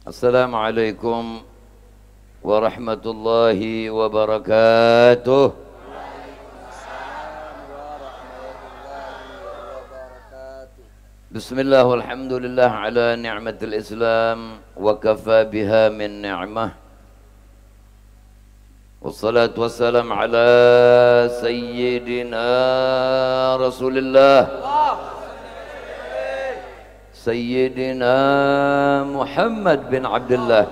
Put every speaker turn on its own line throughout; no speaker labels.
Assalamualaikum warahmatullahi wabarakatuh. Bismillah walhamdulillah ala ni'matil Islam wa kafa biha min ni'mah. Wassalatu wassalam ala sayyidina Rasulillah Sayyidina Muhammad bin Abdullah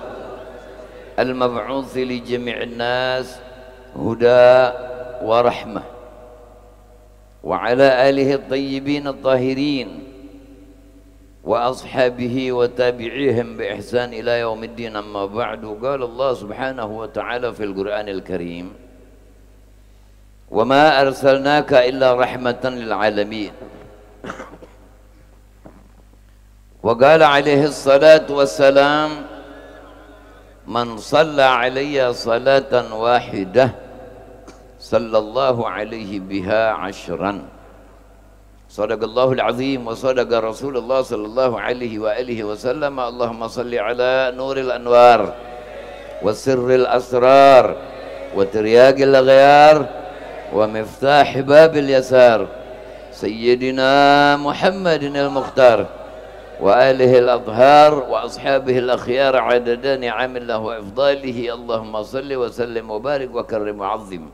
al-mab'uthi li jami'in nas huda wa rahmah wa ala alihi at-tayyibin at-tahirin wa ashabihi wa tabi'ihim bi ihsan ila yaumiddin. Amma ba'du. Qala Allah subhanahu wa ta'ala fil Qur'anil Karim, wa ma arsalnaka illa rahmatan lil alamin. Wa qala alaihi salatu wassalam, man shalla alayya salatan wahidah sallallahu alaihi biha ashran. Sadaqallahul azim wa sadaqa Rasulullah sallallahu alaihi wa alihi wasallam. Allahumma salli ala nuril anwar wa sirril asrar wa tiryaqil aghyar wa miftah babil yasar sayyidina Muhammadin al-Mukhtar wa alihi al-adhar wa ashabihi al-akhyar adada ni'amillah wa ifdalihi. Allahumma salli wa sallim wa barik wa karrim wa azim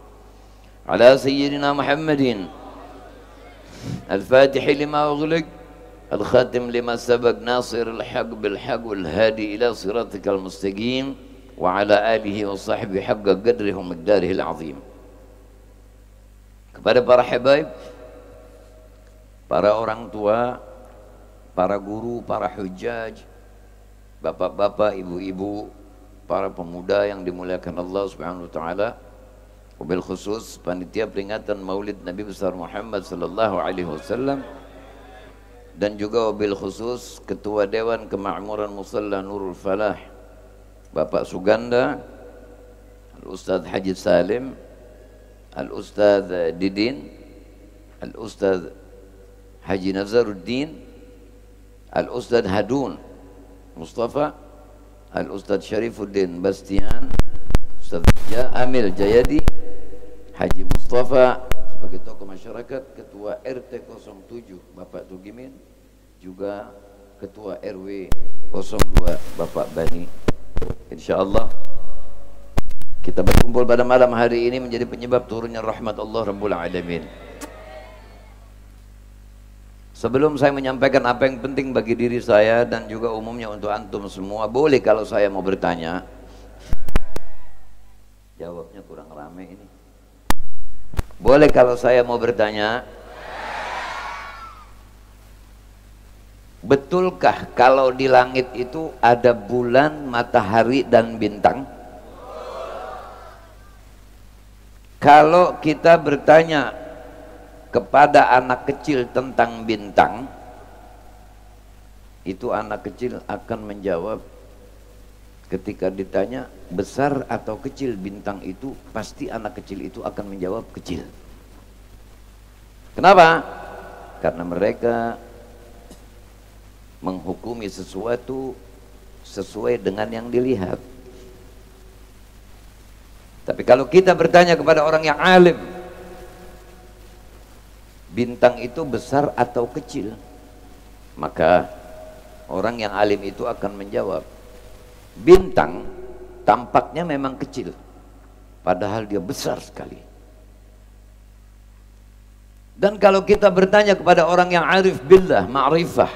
ala sayyidina Muhammadin al-fatih lima ughliq al-khatim lima sabaq nasir al-haq bil-haq wal-hadi ila siratikal mustaqim wa ala alihi wa sahbihi haqqa qadrihi wa miqdarihi al-azim. Kepada para habaib, para orang tua, para guru, para hujjaj, bapak-bapak, ibu-ibu, para pemuda yang dimuliakan Allah Subhanahu wa taala, wabil khusus panitia peringatan Maulid Nabi besar Muhammad sallallahu alaihi wasallam, dan juga wabil khusus Ketua Dewan Kemakmuran Musalla Nurul Falah Bapak Suganda, Al-Ustadz Haji Salim, Al-Ustadz Didin, Al-Ustadz Haji Nazaruddin, Al-Ustadz Hadun Mustafa, Al-Ustadz Syarifuddin Bastian, Ustadz Amil Jayadi, Haji Mustafa sebagai tokoh masyarakat, Ketua RT 07 Bapak Tugimin, juga Ketua RW 02 Bapak Bani. InsyaAllah kita berkumpul pada malam hari ini menjadi penyebab turunnya rahmat Allah Rabbul Alamin. Sebelum saya menyampaikan apa yang penting bagi diri saya dan juga umumnya untuk antum semua, boleh kalau saya mau bertanya? Jawabnya kurang rame ini. Boleh kalau saya mau bertanya? Betulkah kalau di langit itu ada bulan, matahari dan bintang? Kalau kita bertanya kepada anak kecil tentang bintang, itu anak kecil akan menjawab, ketika ditanya besar atau kecil bintang itu, pasti anak kecil itu akan menjawab kecil. Kenapa? Karena mereka menghukumi sesuatu sesuai dengan yang dilihat. Tapi kalau kita bertanya kepada orang yang alim, bintang itu besar atau kecil, maka orang yang alim itu akan menjawab, bintang tampaknya memang kecil, padahal dia besar sekali. Dan kalau kita bertanya kepada orang yang arif billah, ma'rifah,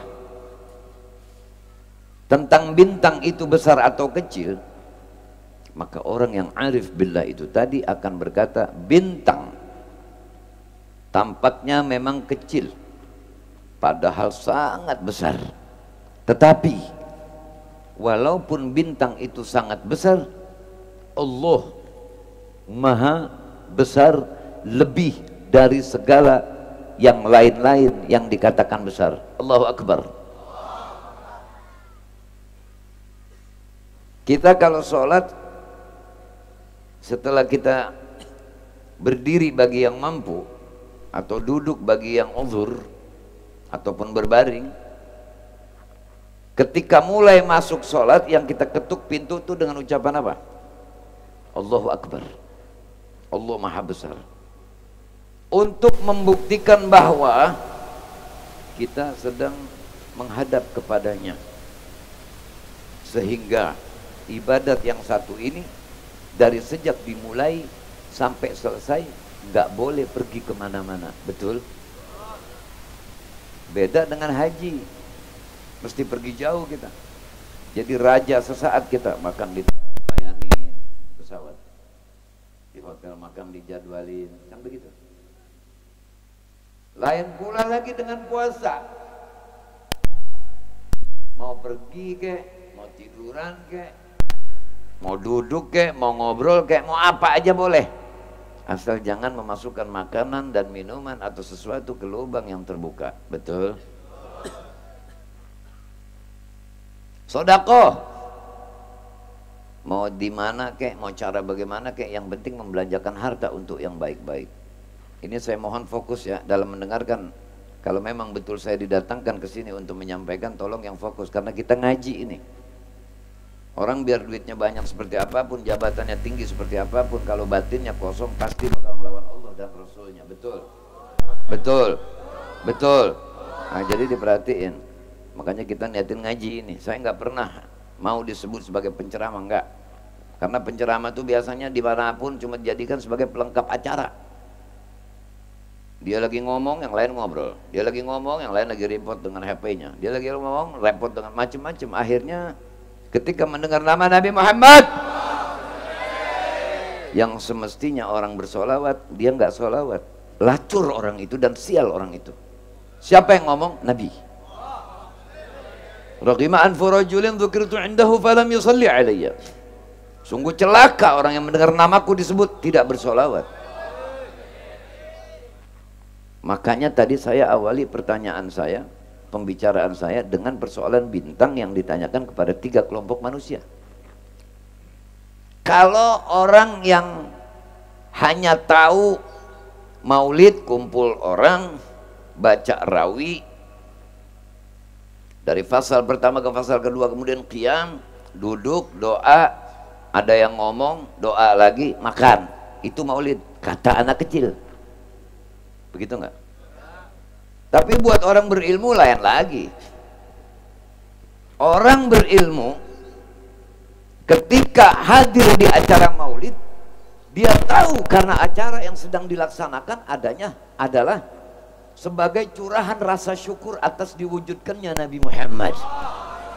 tentang bintang itu besar atau kecil, maka orang yang arif billah itu tadi akan berkata, bintang tampaknya memang kecil, padahal sangat besar. Tetapi walaupun bintang itu sangat besar, Allah maha besar lebih dari segala yang lain-lain yang dikatakan besar. Allahu Akbar. Kita kalau sholat, setelah kita berdiri bagi yang mampu, atau duduk bagi yang uzur ataupun berbaring, Ketika mulai masuk sholat, yang kita ketuk pintu itu dengan ucapan apa? Allahu Akbar, Allah Maha Besar. Untuk membuktikan bahwa kita sedang menghadap kepadanya, sehingga ibadat yang satu ini dari sejak dimulai sampai selesai nggak boleh pergi kemana-mana. Betul? Beda dengan haji, mesti pergi jauh kita. Jadi raja sesaat kita, makan dilayani pesawat, di hotel makan dijadwalin, kan begitu. Lain pula lagi dengan puasa. Mau pergi kek, mau tiduran kek, mau duduk kek, mau ngobrol kek, mau apa aja boleh, asal jangan memasukkan makanan dan minuman atau sesuatu ke lubang yang terbuka. Betul? Sedekah mau di mana kek, mau cara bagaimana kek, yang penting membelanjakan harta untuk yang baik-baik. Ini saya mohon fokus ya dalam mendengarkan. Kalau memang betul saya didatangkan ke sini untuk menyampaikan, tolong yang fokus, karena kita ngaji ini. Orang biar duitnya banyak seperti apapun, jabatannya tinggi seperti apapun, kalau batinnya kosong pasti bakal melawan Allah dan Rasulnya. Betul? Betul? Betul? Nah, jadi diperhatiin. Makanya kita niatin ngaji ini. Saya nggak pernah mau disebut sebagai penceramah, enggak. Karena penceramah itu biasanya dimanapun cuma dijadikan sebagai pelengkap acara. Dia lagi ngomong, yang lain ngobrol. Dia lagi ngomong, yang lain lagi repot dengan HP-nya. Dia lagi ngomong, repot dengan macam-macam. Akhirnya ketika mendengar nama Nabi Muhammad, yang semestinya orang bersolawat, dia nggak solawat. Lacur orang itu dan sial orang itu. Siapa yang ngomong? Nabi. Raghima anfu rajulin dzukirtu indahu falam yusalli alayya. Sungguh celaka orang yang mendengar namaku disebut tidak bersolawat. Makanya tadi saya awali pertanyaan saya, pembicaraan saya dengan persoalan bintang yang ditanyakan kepada 3 kelompok manusia. Kalau orang yang hanya tahu maulid, kumpul orang, baca rawi, dari fasal pertama ke fasal kedua, kemudian qiyam, duduk, doa, ada yang ngomong, doa lagi, makan, itu maulid, kata anak kecil. Begitu enggak? Tapi buat orang berilmu lain lagi. Orang berilmu ketika hadir di acara maulid, dia tahu karena acara yang sedang dilaksanakan adanya adalah sebagai curahan rasa syukur atas diwujudkannya Nabi Muhammad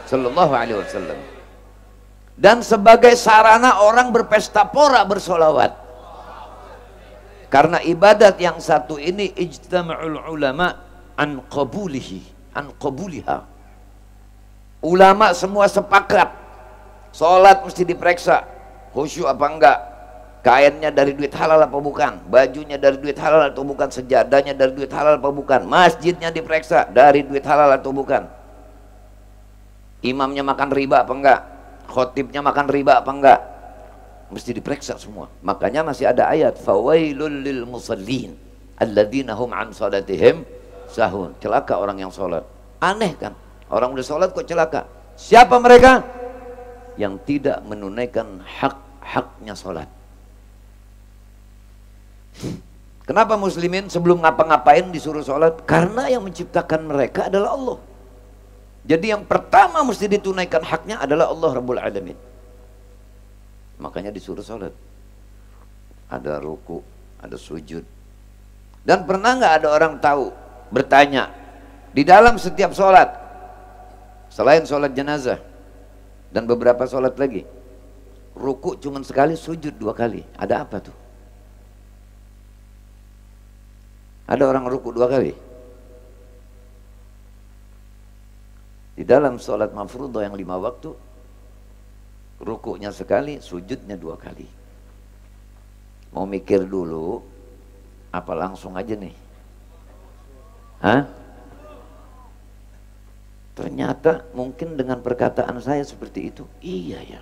sallallahu alaihi wasallam, dan sebagai sarana orang berpesta pora bersolawat. Karena ibadat yang satu ini ijtama'ul ulama an qabuliha. Ulama semua sepakat sholat mesti diperiksa khusyuk apa enggak, kainnya dari duit halal apa bukan, bajunya dari duit halal atau bukan, sejadahnya dari duit halal apa bukan, masjidnya diperiksa dari duit halal atau bukan, imamnya makan riba apa enggak, khotibnya makan riba apa enggak, mesti diperiksa semua. Makanya masih ada ayat fawailul lil musallin alladzina hum an salatihim sahun. Celaka orang yang sholat. Aneh kan, orang udah sholat kok celaka. Siapa mereka? Yang tidak menunaikan hak-haknya sholat. Kenapa muslimin sebelum ngapa-ngapain disuruh sholat? Karena yang menciptakan mereka adalah Allah. Jadi yang pertama mesti ditunaikan haknya adalah Allah Rabbul Alamin. Makanya disuruh sholat. Ada ruku, ada sujud. Dan pernah nggak ada orang tahu bertanya di dalam setiap sholat, selain sholat jenazah dan beberapa sholat lagi, ruku cuma sekali, sujud 2 kali. Ada apa tuh? Ada orang ruku 2 kali? Di dalam sholat mafruḍah yang 5 waktu, rukuknya sekali, sujudnya 2 kali. Mau mikir dulu apa langsung aja nih? Hah? Ternyata mungkin dengan perkataan saya seperti itu, iya ya,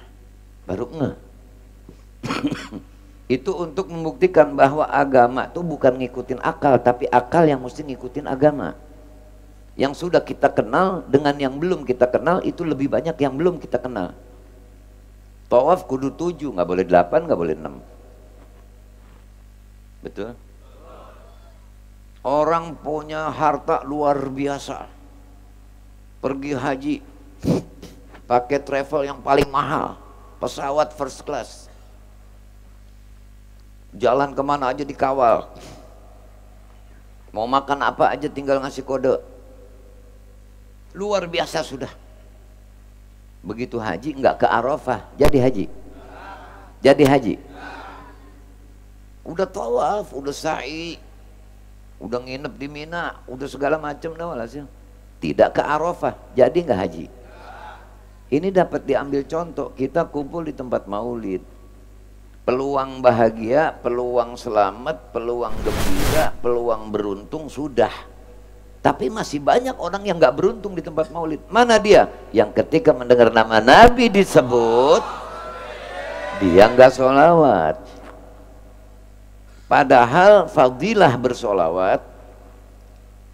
baru ngeh. Itu untuk membuktikan bahwa agama itu bukan ngikutin akal, tapi akal yang mesti ngikutin agama. Yang sudah kita kenal dengan yang belum kita kenal itu lebih banyak yang belum kita kenal. Tawaf kudu 7, nggak boleh 8, nggak boleh 6. Betul? Orang punya harta luar biasa, pergi haji, pakai travel yang paling mahal, pesawat first class, jalan kemana aja dikawal, mau makan apa aja tinggal ngasih kode. Luar biasa sudah. Begitu haji nggak ke Arafah, jadi haji. Jadi haji. Udah tawaf, udah sa'i, udah nginep di Mina, udah segala macam, dah walhasil tidak ke Arafah, jadi nggak haji. Ini dapat diambil contoh, kita kumpul di tempat maulid. Peluang bahagia, peluang selamat, peluang gembira, peluang beruntung sudah. Tapi masih banyak orang yang nggak beruntung di tempat maulid. Mana dia? Yang ketika mendengar nama Nabi disebut, dia nggak sholawat. Padahal fadilah bersolawat.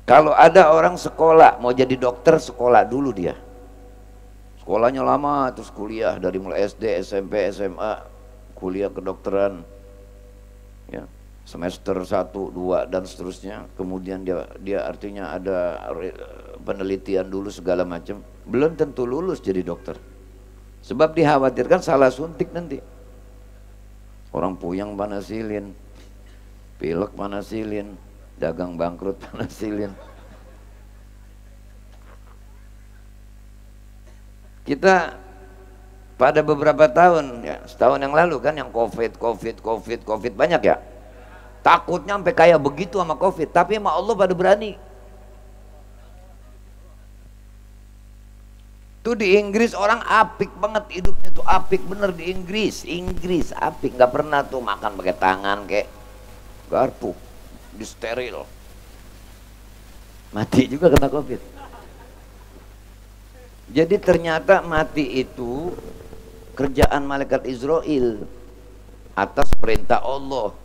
Kalau ada orang sekolah, mau jadi dokter, sekolah dulu dia. Sekolahnya lama, terus kuliah dari mulai SD, SMP, SMA, kuliah kedokteran. Ya. Semester 1, 2 dan seterusnya. Kemudian dia artinya ada penelitian dulu segala macam. Belum tentu lulus jadi dokter. Sebab dikhawatirkan salah suntik nanti. Orang puyang panasilin, pilek panasilin, dagang bangkrut panasilin. Kita pada beberapa tahun, ya, setahun yang lalu kan yang COVID banyak ya. Takutnya sampai kayak begitu sama COVID, tapi sama Allah pada berani. Tuh di Inggris orang apik banget hidupnya tuh, apik bener di Inggris apik, nggak pernah tuh makan pakai tangan kayak garpu, di steril. Mati juga kena COVID. Jadi ternyata mati itu kerjaan malaikat Israel atas perintah Allah.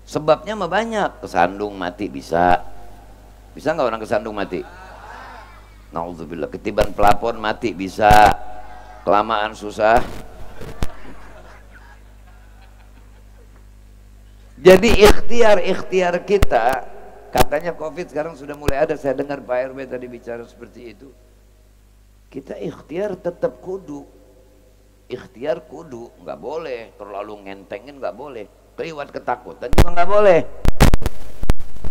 Sebabnya mah banyak, kesandung mati bisa nggak orang kesandung mati? Nauzubillah. Ketiban pelapon mati bisa, kelamaan susah. Jadi ikhtiar kita, katanya COVID sekarang sudah mulai ada, saya dengar Pak RW tadi bicara seperti itu. Kita ikhtiar tetap kudu, nggak boleh terlalu ngentengin, nggak boleh. Keliwat ketakutan juga nggak boleh.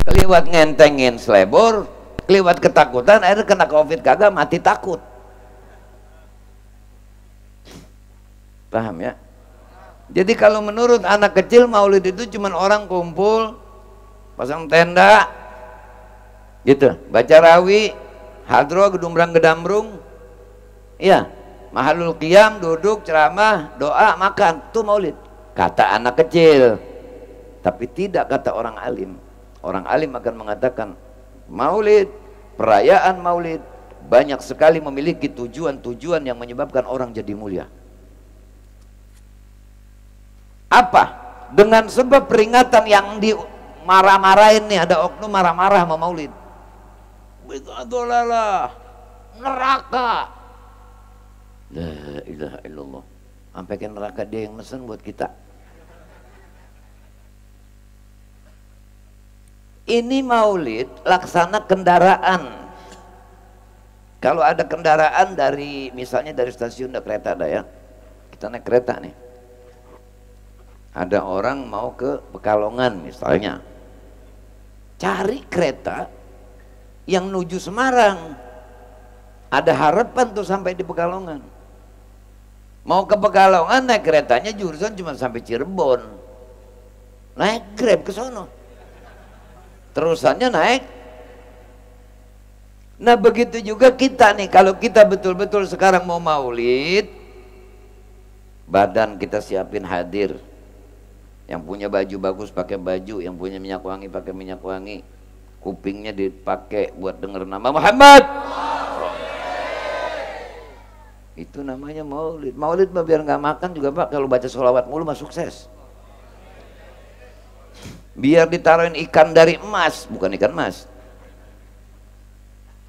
Keliwat ngentengin selebor, keliwat ketakutan, akhirnya kena COVID kagak, mati takut. Paham ya? Jadi kalau menurut anak kecil maulid itu cuma orang kumpul, pasang tenda, gitu, baca rawi, hadroh, gedumbrang-gedambrung, iya, mahalul qiyam, duduk, ceramah, doa, makan, itu maulid. Kata anak kecil, tapi tidak kata orang alim. Orang alim akan mengatakan maulid, perayaan maulid banyak sekali memiliki tujuan-tujuan yang menyebabkan orang jadi mulia. Apa? Dengan sebab peringatan yang dimarah-marahin nih, ada oknum marah-marah sama maulid. Bid'ah, neraka. La ilaha illallah. Sampai ke neraka dia yang mesen buat kita. Ini maulid laksana kendaraan. Kalau ada kendaraan dari, misalnya dari stasiun ada kereta ada ya, kita naik kereta nih, ada orang mau ke Pekalongan misalnya, cari kereta yang menuju Semarang, ada harapan tuh sampai di Pekalongan. Mau ke Pekalongan naik keretanya jurusan cuma sampai Cirebon, naik Grab ke sono, terusannya naik. Nah begitu juga kita nih, kalau kita betul-betul sekarang mau maulid, badan kita siapin hadir, yang punya baju bagus pakai baju, yang punya minyak wangi pakai minyak wangi, kupingnya dipakai buat denger nama Muhammad. Itu namanya maulid. Maulid biar nggak makan juga Pak, kalau baca sholawat mulu mah sukses. Biar ditaruhin ikan dari emas, bukan ikan emas.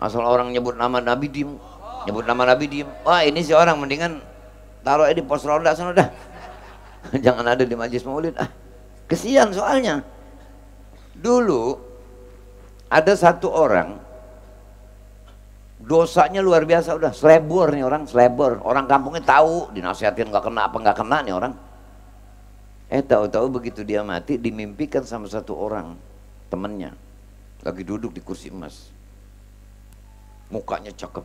Asal orang nyebut nama Nabi diem, nyebut nama Nabi diem. Wah ini si orang mendingan taruh di pos ronda sana dah. Jangan ada di majelis maulid. Kesian soalnya. Dulu ada satu orang dosanya luar biasa, udah selebor nih orang, selebor. Orang kampungnya tahu, dinasihatin nggak kena apa nggak kena nih orang. Tahu-tahu begitu dia mati dimimpikan sama satu orang temennya lagi duduk di kursi emas. Mukanya cakep,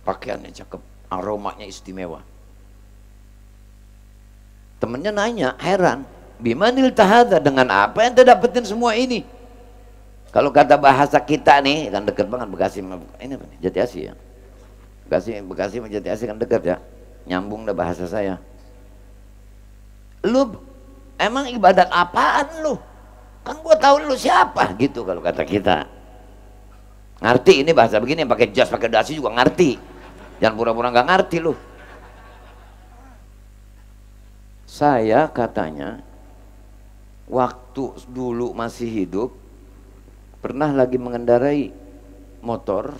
pakaiannya cakep, aromanya istimewa. Temennya nanya, heran, bimanil tahadha, dengan apa ente dapetin semua ini? Kalau kata bahasa kita nih, kan deket banget Bekasi, ini apa nih? Jati Asih ya. Bekasi sama Jati Asih kan dekat ya. Nyambung dah bahasa saya. Lu emang ibadat apaan lu? Kan gua tahu lu siapa gitu kalau kata kita. Ngerti ini bahasa begini, yang pakai jas, pakai dasi juga ngerti. Jangan pura-pura nggak ngerti lu. Saya katanya waktu dulu masih hidup pernah lagi mengendarai motor,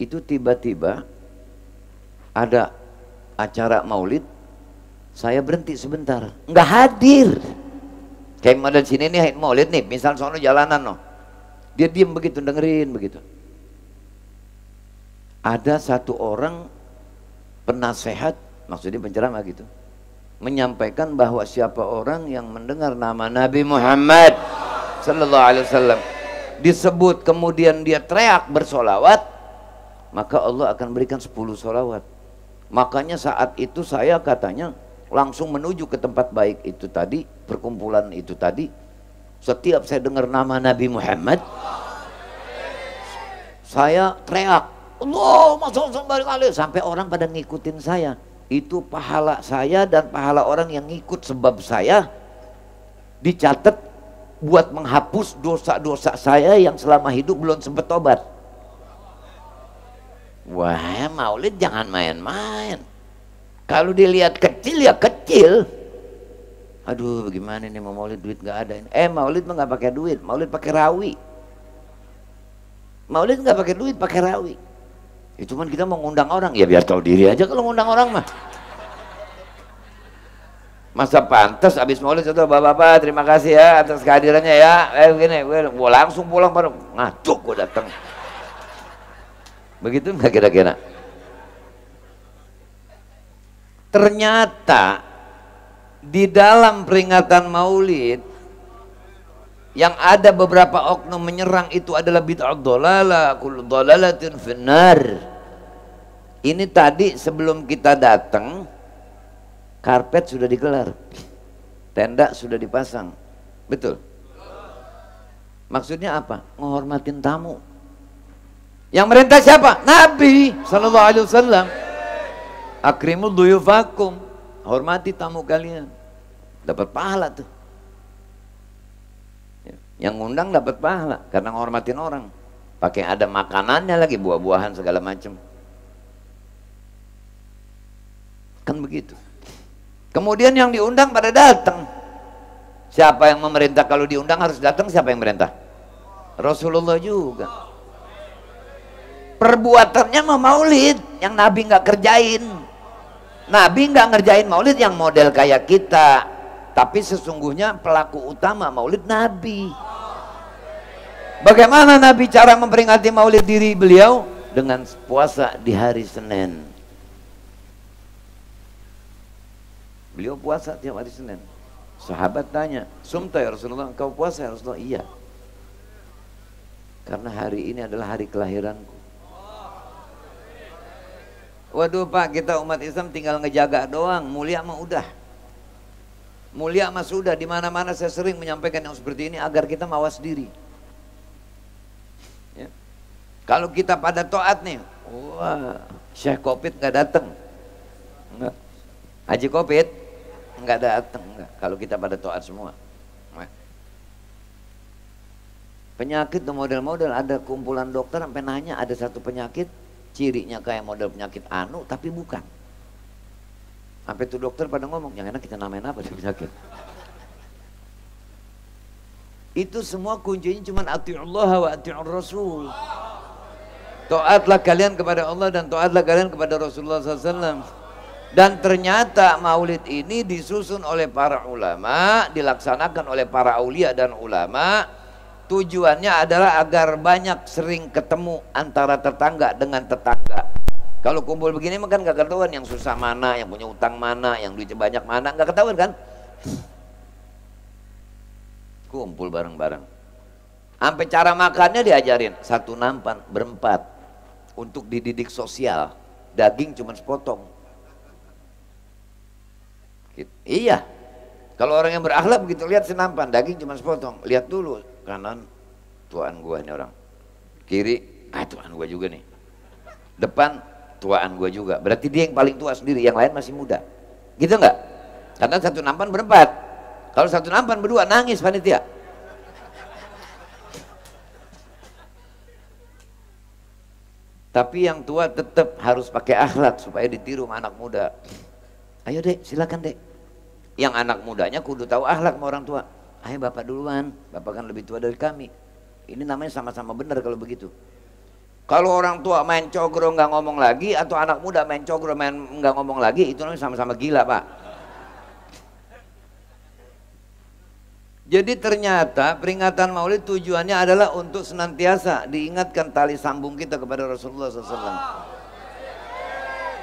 itu tiba-tiba ada acara maulid, saya berhenti sebentar, nggak hadir. Kayak model sini nih maulid nih, misal sono jalanan no, dia diem begitu, dengerin begitu. Ada satu orang penasehat, maksudnya penceramah gitu, menyampaikan bahwa siapa orang yang mendengar nama Nabi Muhammad Sallallahu Alaihi Wasallam disebut kemudian dia teriak bersolawat, maka Allah akan berikan 10 solawat. Makanya saat itu saya katanya langsung menuju ke tempat baik itu tadi, perkumpulan itu tadi. Setiap saya dengar nama Nabi Muhammad, saya teriak Allahumma sholli wa barik alaihi, sampai orang pada ngikutin saya. Itu pahala saya dan pahala orang yang ngikut sebab saya dicatat buat menghapus dosa-dosa saya yang selama hidup belum sempat tobat. Wah, maulid jangan main-main. Kalau dilihat kecil ya kecil. Aduh, bagaimana ini mau maulid, duit nggak ada ini. Maulid mah nggak pakai duit, maulid pakai rawi. Maulid nggak pakai duit, pakai rawi. Itu cuman kita mau ngundang orang, ya biar tahu diri aja kalau ngundang orang mah. Masa pantas habis maulid itu, bapak-bapak terima kasih ya atas kehadirannya ya. Gini, gue langsung pulang baru ngacuk gue datang. Begitu nggak kira-kira? Ternyata di dalam peringatan maulid yang ada beberapa oknum menyerang itu adalah bid'ah dhalalah, kullu dhalalatin finnar. Ini tadi sebelum kita datang, karpet sudah digelar, tenda sudah dipasang, betul? Maksudnya apa? Menghormatin tamu. Yang merintah siapa? Nabi Sallallahu Alaihi Wasallam. Akrimul duyufakum, hormati tamu kalian, dapat pahala tuh. Yang ngundang dapat pahala karena menghormatin orang. Pakai ada makanannya lagi, buah-buahan segala macam. Kan begitu. Kemudian yang diundang pada datang. Siapa yang memerintah kalau diundang harus datang? Siapa yang merintah? Rasulullah juga. Perbuatannya mau maulid yang Nabi nggak kerjain. Nabi nggak ngerjain maulid yang model kayak kita. Tapi sesungguhnya pelaku utama maulid Nabi. Bagaimana Nabi cara memperingati maulid diri beliau? Dengan puasa di hari Senin. Beliau puasa tiap hari Senin. Sahabat tanya, "Sumta ya Rasulullah, engkau puasa ya Rasulullah?" Iya. Karena hari ini adalah hari kelahiranku. Waduh Pak, kita umat Islam tinggal ngejaga doang, mulia mah udah. Mulia mah sudah, di mana-mana saya sering menyampaikan yang seperti ini agar kita mawas diri. Ya. Kalau kita pada taat nih, wah, Syekh Kopit nggak datang, enggak. Haji Kopit nggak datang, enggak. Kalau kita pada taat semua. Nah. Penyakit tuh model-model, ada kumpulan dokter sampai nanya ada satu penyakit cirinya kayak model penyakit anu tapi bukan. Sampai tuh dokter pada ngomong, yang enak kita namain apa sih penyakit? Itu semua kuncinya cuma ati'ullah wa ati'ur rasul. Taatlah kalian kepada Allah dan taatlah kalian kepada Rasulullah SAW. Dan ternyata maulid ini disusun oleh para ulama, dilaksanakan oleh para aulia dan ulama. Tujuannya adalah agar banyak sering ketemu antara tetangga dengan tetangga. Kalau kumpul begini kan gak ketahuan yang susah mana, yang punya utang mana, yang duitnya banyak mana, gak ketahuan kan? Kumpul bareng-bareng. Sampai cara makannya diajarin, satu nampan berempat. Untuk dididik sosial, daging cuma sepotong. Iya, kalau orang yang berakhlak begitu lihat senampan, daging cuma sepotong. Lihat dulu kanan, tuaan gua ini orang. Kiri, tuaan gua juga nih. Depan, tuaan gua juga. Berarti dia yang paling tua sendiri, yang lain masih muda. Gitu nggak? Karena satu nampan berempat. Kalau satu nampan berdua nangis panitia. Tapi yang tua tetap harus pakai akhlak supaya ditiru sama anak muda. Ayo dek, silakan dek. Yang anak mudanya kudu tahu akhlak sama orang tua. Ayo bapak duluan, bapak kan lebih tua dari kami. Ini namanya sama-sama benar kalau begitu. Kalau orang tua main cogro nggak ngomong lagi, atau anak muda main cogro nggak ngomong lagi, itu namanya sama-sama gila pak. Jadi ternyata peringatan maulid tujuannya adalah untuk senantiasa diingatkan tali sambung kita kepada Rasulullah SAW.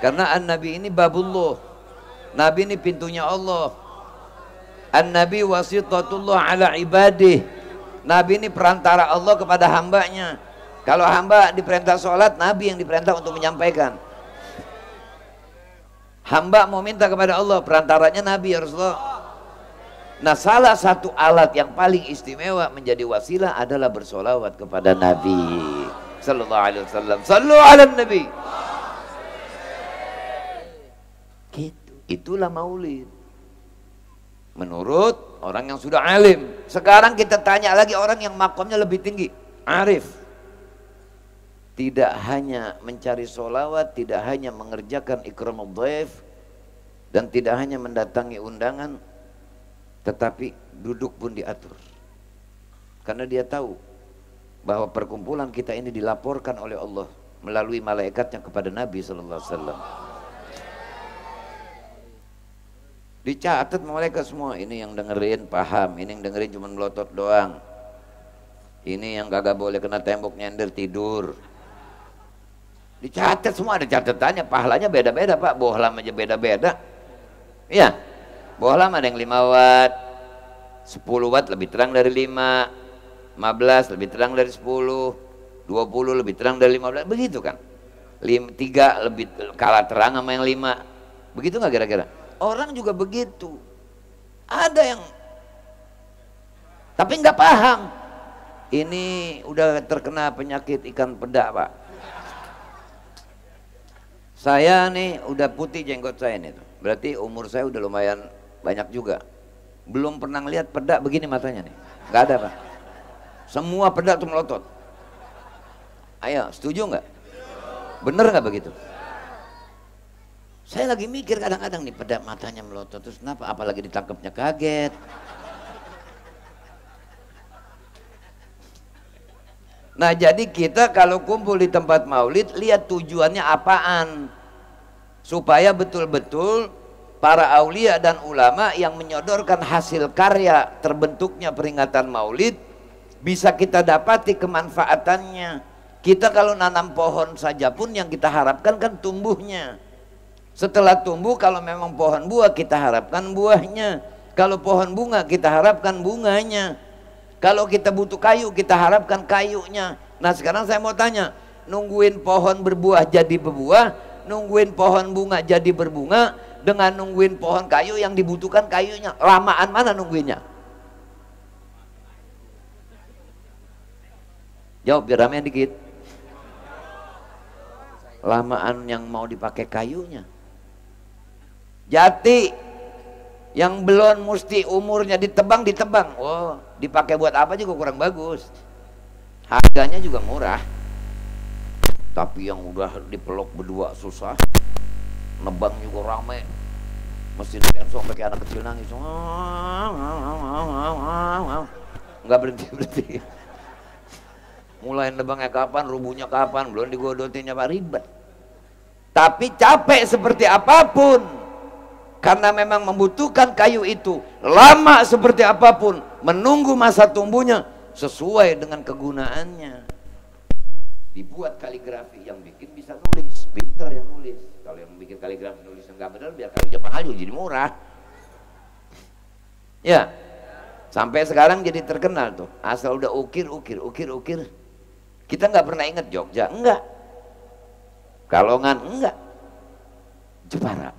Karena An-Nabi ini babullah, Nabi ini pintunya Allah. An-Nabi wasitatullah ala ibadih, Nabi ini perantara Allah kepada hambanya. Kalau hamba diperintah sholat, Nabi yang diperintah untuk menyampaikan. Hamba mau minta kepada Allah, perantaranya Nabi ya Rasulullah. Nah salah satu alat yang paling istimewa menjadi wasilah adalah bersolawat kepada Nabi Sallallahu Alaihi Wasallam. Sallu ala Nabi. Gitu. Itulah maulid menurut orang yang sudah alim. Sekarang kita tanya lagi orang yang makomnya lebih tinggi, arif. Tidak hanya mencari solawat, tidak hanya mengerjakan ikramul dhaif, dan tidak hanya mendatangi undangan, tetapi duduk pun diatur. Karena dia tahu bahwa perkumpulan kita ini dilaporkan oleh Allah melalui malaikatnya kepada Nabi Sallallahu Alaihi Wasallam. Dicatat malaikat semua, ini yang dengerin paham, ini yang dengerin cuma melotot doang, ini yang kagak boleh kena tembok nyender tidur. Dicatat semua, ada catatannya, pahalanya beda-beda pak, bohlam aja beda-beda. Iya, bohlam ada yang 5 watt, 10 watt lebih terang dari 5, 15 lebih terang dari 10, 20 lebih terang dari 15, begitu kan. 3 lebih kalah terang sama yang 5, begitu nggak kira-kira? Orang juga begitu. Ada yang tapi nggak paham. Ini udah terkena penyakit ikan peda pak. Saya nih udah putih jenggot saya nih, berarti umur saya udah lumayan banyak juga. Belum pernah lihat peda begini matanya nih, nggak ada pak. Semua peda tuh melotot. Ayo, setuju nggak? Bener nggak begitu? Saya lagi mikir kadang-kadang nih, peda matanya melotot terus kenapa? Apalagi ditangkapnya kaget. Nah jadi kita kalau kumpul di tempat maulid, lihat tujuannya apaan, supaya betul-betul para aulia dan ulama yang menyodorkan hasil karya terbentuknya peringatan maulid bisa kita dapati kemanfaatannya. Kita kalau nanam pohon saja pun yang kita harapkan kan tumbuhnya. Setelah tumbuh, kalau memang pohon buah kita harapkan buahnya, kalau pohon bunga kita harapkan bunganya, kalau kita butuh kayu kita harapkan kayunya. Nah sekarang saya mau tanya, nungguin pohon berbuah jadi berbuah, nungguin pohon bunga jadi berbunga, dengan nungguin pohon kayu yang dibutuhkan kayunya, lamaan mana nungguinnya? Jawab biar ramean dikit. Lamaan yang mau dipakai kayunya. Jati yang belum mesti umurnya ditebang. Oh, dipakai buat apa juga kurang bagus. Harganya juga murah. Tapi yang udah dipeluk berdua susah. Nebang juga rame. Mesti ditensong pakai anak kecil nangis. Enggak berhenti. Mulai nebangnya kapan, rubuhnya kapan, belum digodotinnya Pak, ribet. Tapi capek seperti apapun, karena memang membutuhkan kayu itu, lama seperti apapun, menunggu masa tumbuhnya sesuai dengan kegunaannya. Dibuat kaligrafi, yang bikin bisa nulis, pintar yang nulis. Kalau yang bikin kaligrafi nulis nggak benar, biar kayunya mahal juga jadi murah. Ya, sampai sekarang jadi terkenal tuh, asal udah ukir. Kita nggak pernah ingat Jogja, enggak. Kalongan, enggak. Jepara.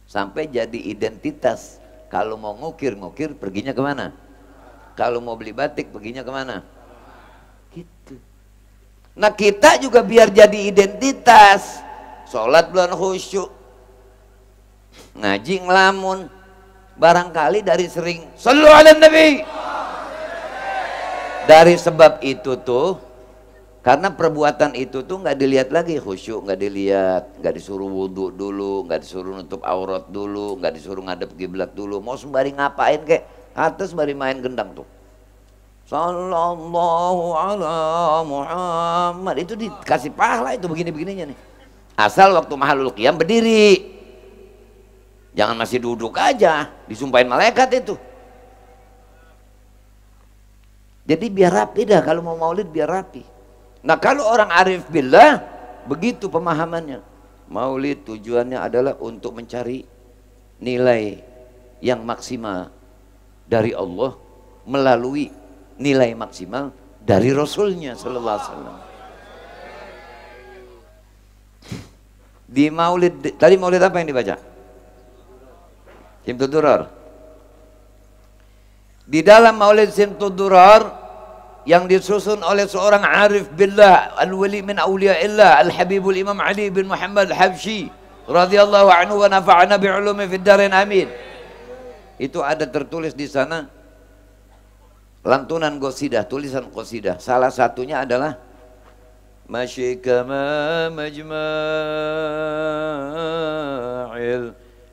Sampai jadi identitas. Kalau mau ngukir perginya kemana? Kalau mau beli batik perginya kemana? Gitu. Nah kita juga biar jadi identitas. Sholat bulan khusyuk, ngaji ngelamun, barangkali dari sering sallu ala nabi. Dari sebab itu tuh, karena perbuatan itu tuh nggak dilihat lagi, khusyuk nggak dilihat, nggak disuruh wudhu dulu, nggak disuruh nutup aurat dulu, nggak disuruh ngadep kiblat dulu, mau sembari ngapain kek, atas sembari main gendang tuh. Sallallahu ala Muhammad, itu dikasih pahala itu begini-begininya nih. Asal waktu mahalul qiyam berdiri, jangan masih duduk aja, disumpahin malaikat itu. Jadi biar rapi dah, kalau mau maulid biar rapi. Nah kalau orang arif billah, begitu pemahamannya. Maulid tujuannya adalah untuk mencari nilai yang maksimal dari Allah melalui nilai maksimal dari Rasulnya sallallahu alaihi wasallam. Di maulid, tadi maulid apa yang dibaca? Simtud Durar. Di dalam maulid Simtud Durar yang disusun oleh seorang arif billah, al-wali min awliyaillah, al-habibul imam Ali bin Muhammad al-Habsyi radhiyallahu anhu wa nafa'ana bi'ulumi fid darain amin. Itu ada tertulis di sana lantunan qasidah, tulisan qasidah. Salah satunya adalah masyikama majma'il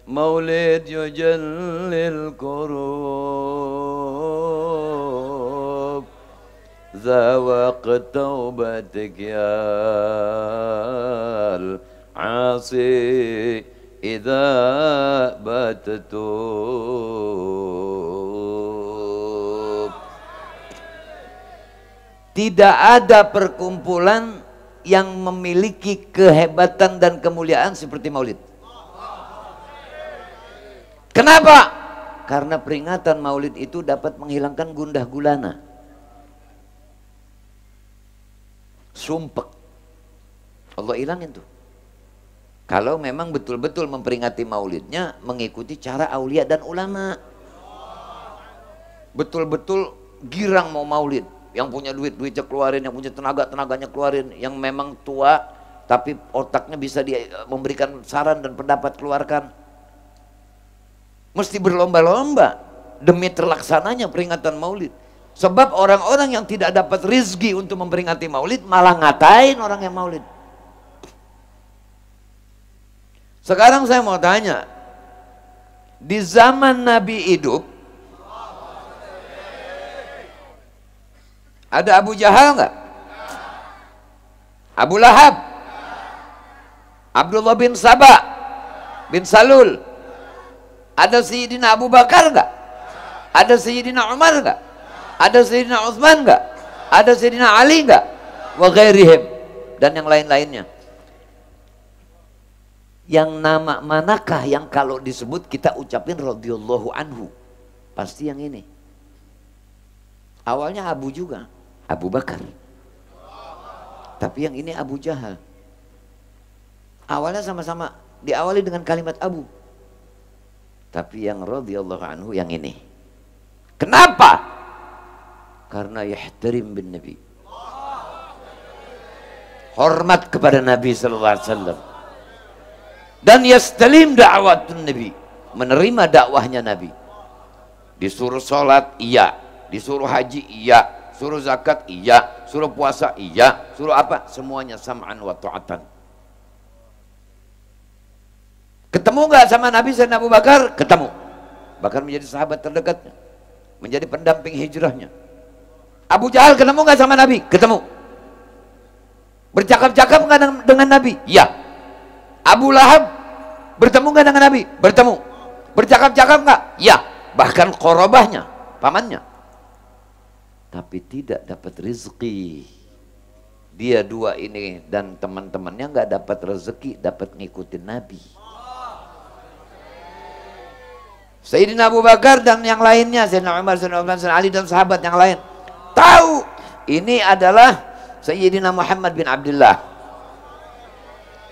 maulid yujallil kurub zawaq taubatik ya al-asi idza batatub. Tidak ada perkumpulan yang memiliki kehebatan dan kemuliaan seperti maulid. Kenapa? Karena peringatan maulid itu dapat menghilangkan gundah gulana, sumpek. Allah hilangin tuh. Kalau memang betul-betul memperingati maulidnya mengikuti cara aulia dan ulama. Betul-betul girang mau maulid. Yang punya duitnya keluarin, yang punya tenaganya keluarin, yang memang tua tapi otaknya bisa memberikan saran dan pendapat keluarkan. Mesti berlomba-lomba demi terlaksananya peringatan maulid. Sebab orang-orang yang tidak dapat rizki untuk memperingati maulid malah ngatain orang yang maulid. Sekarang saya mau tanya, di zaman Nabi hidup ada Abu Jahal enggak? Abu Lahab, Abdullah bin Sabah bin Salul. Ada Sayyidina Abu Bakar enggak? Ada Sayyidina Umar enggak? Ada Sayyidina Utsman enggak? Ada Sayyidina Ali enggak? Wa ghairihim, dan yang lain-lainnya. Yang nama manakah yang kalau disebut kita ucapin radhiyallahu anhu? Pasti yang ini. Awalnya Abu juga, Abu Bakar. Tapi yang ini Abu Jahal. Awalnya sama-sama diawali dengan kalimat Abu. Tapi yang radhiyallahu anhu yang ini. Kenapa? Karena yahtarim bin Nabi. Hormat kepada Nabi sallallahu alaihi wasallam. Dan yastalim da'watun Nabi, menerima dakwahnya Nabi. Disuruh sholat, iya. Disuruh haji, iya. Suruh zakat, iya. Suruh puasa, iya. Suruh apa? Semuanya sam'an wa ta'atan. Ketemu gak sama Nabi Sayyidina Abu Bakar? Ketemu. Bahkan menjadi sahabat terdekatnya, menjadi pendamping hijrahnya. Abu Jahal ketemu nggak sama Nabi? Ketemu. Bercakap-cakap nggak dengan Nabi? Ya. Abu Lahab bertemu nggak dengan Nabi? Bertemu. Bercakap-cakap nggak? Ya. Bahkan korobahnya, pamannya. Tapi tidak dapat rezeki. Dia dua ini dan teman-temannya nggak dapat rezeki, dapat ngikutin Nabi. Sayyidina Abu Bakar dan yang lainnya, Sayyidina Umar, Sayyidina Uthman, Sayyidina Ali dan sahabat yang lain tahu ini adalah Sayyidina Muhammad bin Abdullah.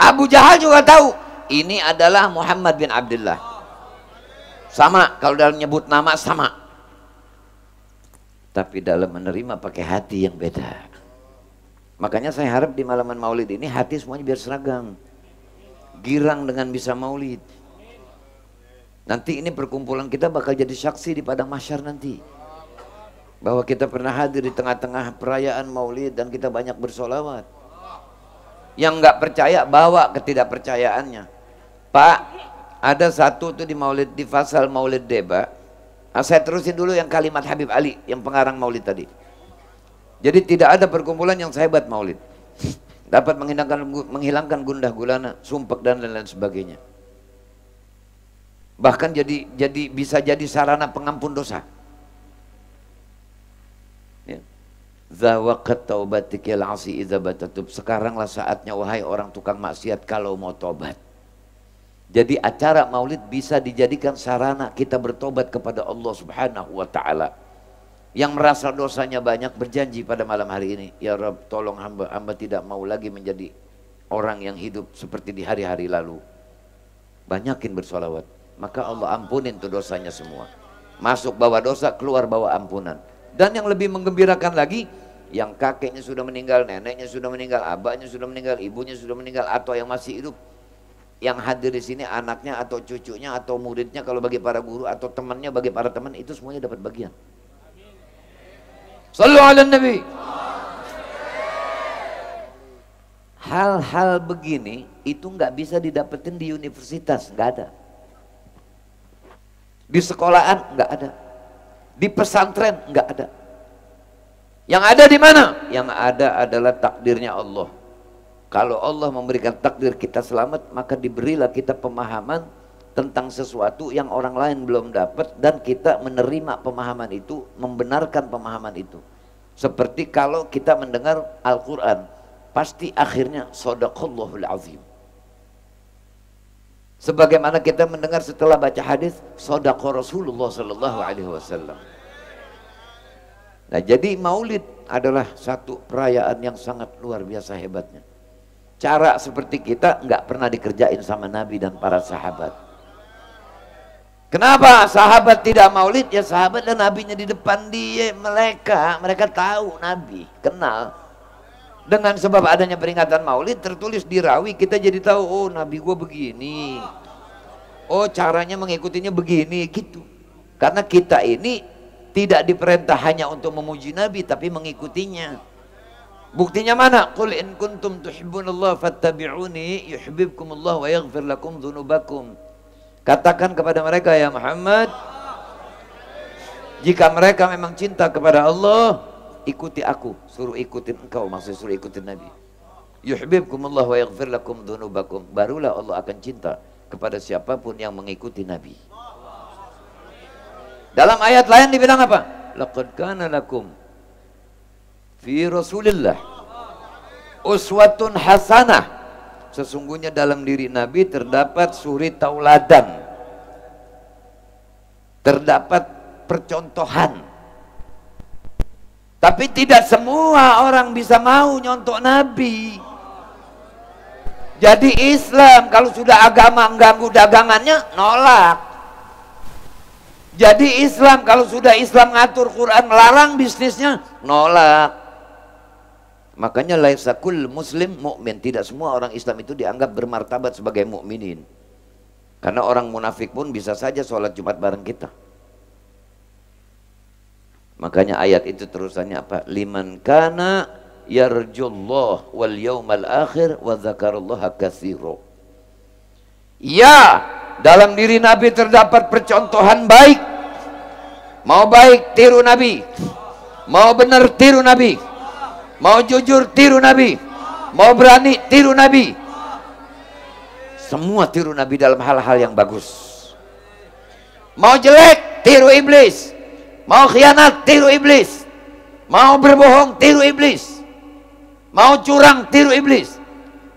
Abu Jahal juga tahu ini adalah Muhammad bin Abdullah. Sama, kalau dalam nyebut nama sama. Tapi dalam menerima pakai hati yang beda. Makanya saya harap di malaman maulid ini hati semuanya biar seragam. Girang dengan bisa maulid. Nanti ini perkumpulan kita bakal jadi saksi di padang mahsyar nanti. Bahwa kita pernah hadir di tengah-tengah perayaan maulid dan kita banyak bersolawat. Yang nggak percaya bawa ketidakpercayaannya. Pak, ada satu tuh di maulid, di fasal maulid deba. Saya terusin dulu yang kalimat Habib Ali yang pengarang maulid tadi. Jadi tidak ada perkumpulan yang sehebat maulid. Dapat menghilangkan gundah gulana, sumpek dan lain-lain sebagainya. Bahkan bisa jadi sarana pengampun dosa. Ya. Zawaqat taubatikil asi idza batatub. Sekaranglah saatnya wahai orang tukang maksiat kalau mau tobat. Jadi acara maulid bisa dijadikan sarana kita bertobat kepada Allah Subhanahu wa taala. Yang merasa dosanya banyak berjanji pada malam hari ini, ya Rabb, tolong hamba tidak mau lagi menjadi orang yang hidup seperti di hari-hari lalu. Banyakin bersolawat, maka Allah ampunin tuh dosanya semua. Masuk bawa dosa, keluar bawa ampunan. Dan yang lebih menggembirakan lagi, yang kakeknya sudah meninggal, neneknya sudah meninggal, abahnya sudah meninggal, ibunya sudah meninggal, atau yang masih hidup, yang hadir di sini anaknya atau cucunya atau muridnya kalau bagi para guru, atau temannya bagi para teman, itu semuanya dapat bagian. Sallu ala Nabi. Hal-hal begini itu nggak bisa didapetin di universitas, nggak ada. Di sekolahan nggak ada. Di pesantren nggak ada. Yang ada di mana? Yang ada adalah takdirnya Allah. Kalau Allah memberikan takdir kita selamat, maka diberilah kita pemahaman tentang sesuatu yang orang lain belum dapat, dan kita menerima pemahaman itu, membenarkan pemahaman itu. Seperti kalau kita mendengar Al-Quran, pasti akhirnya Shadaqallahul Azim. Sebagaimana kita mendengar setelah baca hadis, Shadaqa Rasulullah Sallallahu Alaihi Wasallam. Nah, jadi maulid adalah satu perayaan yang sangat luar biasa hebatnya. Cara seperti kita nggak pernah dikerjain sama Nabi dan para sahabat. Kenapa sahabat tidak maulid? Ya sahabat dan nabinya di depan dia, mereka tahu Nabi, kenal. Dengan sebab adanya peringatan maulid tertulis di rawi, kita jadi tahu, oh Nabi gua begini, oh caranya mengikutinya begini, gitu. Karena kita ini tidak diperintah hanya untuk memuji Nabi, tapi mengikutinya. Buktinya mana? Qul in kuntum tuhibbunallah fattabi'uni yuhibbukumullah wa yaghfir lakum dzunubakum. Katakan kepada mereka, ya Muhammad, jika mereka memang cinta kepada Allah, ikuti aku. Suruh ikutin engkau, maksudnya suruh ikutin Nabi. Yuhibbukumullah wa yaghfir lakum dzunubakum. Barulah Allah akan cinta kepada siapapun yang mengikuti Nabi. Dalam ayat lain dibilang apa? Laqad kana lakum fi Rasulillah uswatun hasanah. Sesungguhnya dalam diri Nabi terdapat suri tauladan, terdapat percontohan. Tapi tidak semua orang bisa mau nyontok Nabi. Jadi Islam kalau sudah agama mengganggu dagangannya, nolak. Jadi Islam kalau sudah Islam ngatur Quran melarang bisnisnya, nolak. Makanya laisa kull muslim mukmin. Tidak semua orang Islam itu dianggap bermartabat sebagai mukminin. Karena orang munafik pun bisa saja sholat Jumat bareng kita. Makanya ayat itu terusannya apa? Liman kana yarjullah wal yawmal akhir wa dzakarallaha katsira. Ya, dalam diri Nabi terdapat percontohan baik. Mau baik, tiru Nabi. Mau benar tiru Nabi, mau jujur tiru Nabi, mau berani tiru Nabi. Semua tiru Nabi dalam hal-hal yang bagus. Mau jelek tiru iblis, mau khianat tiru iblis, mau berbohong tiru iblis, mau curang tiru iblis.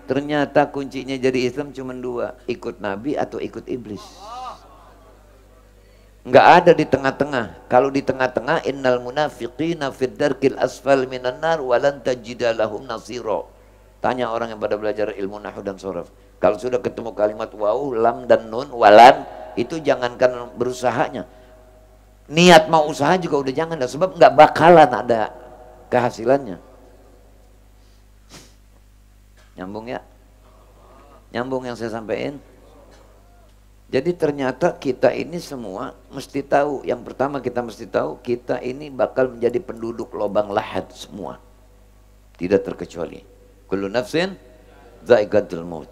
Ternyata kuncinya jadi Islam cuma dua, ikut Nabi atau ikut iblis. Nggak ada di tengah-tengah. Kalau di tengah-tengah, innal munafiqina fid darkil asfal minan nar walan tajida lahum nasira. Tanya orang yang pada belajar ilmu nahwu dan sharaf. Kalau sudah ketemu kalimat waw, lam dan nun, walan, itu jangankan berusahanya. Niat mau usaha juga udah jangan, sebab nggak bakalan ada kehasilannya. Nyambung ya? Nyambung yang saya sampaikan? Jadi ternyata kita ini semua mesti tahu. Yang pertama kita mesti tahu, kita ini bakal menjadi penduduk lobang lahat semua. Tidak terkecuali. Kullu nafsin dha'iqatul maut.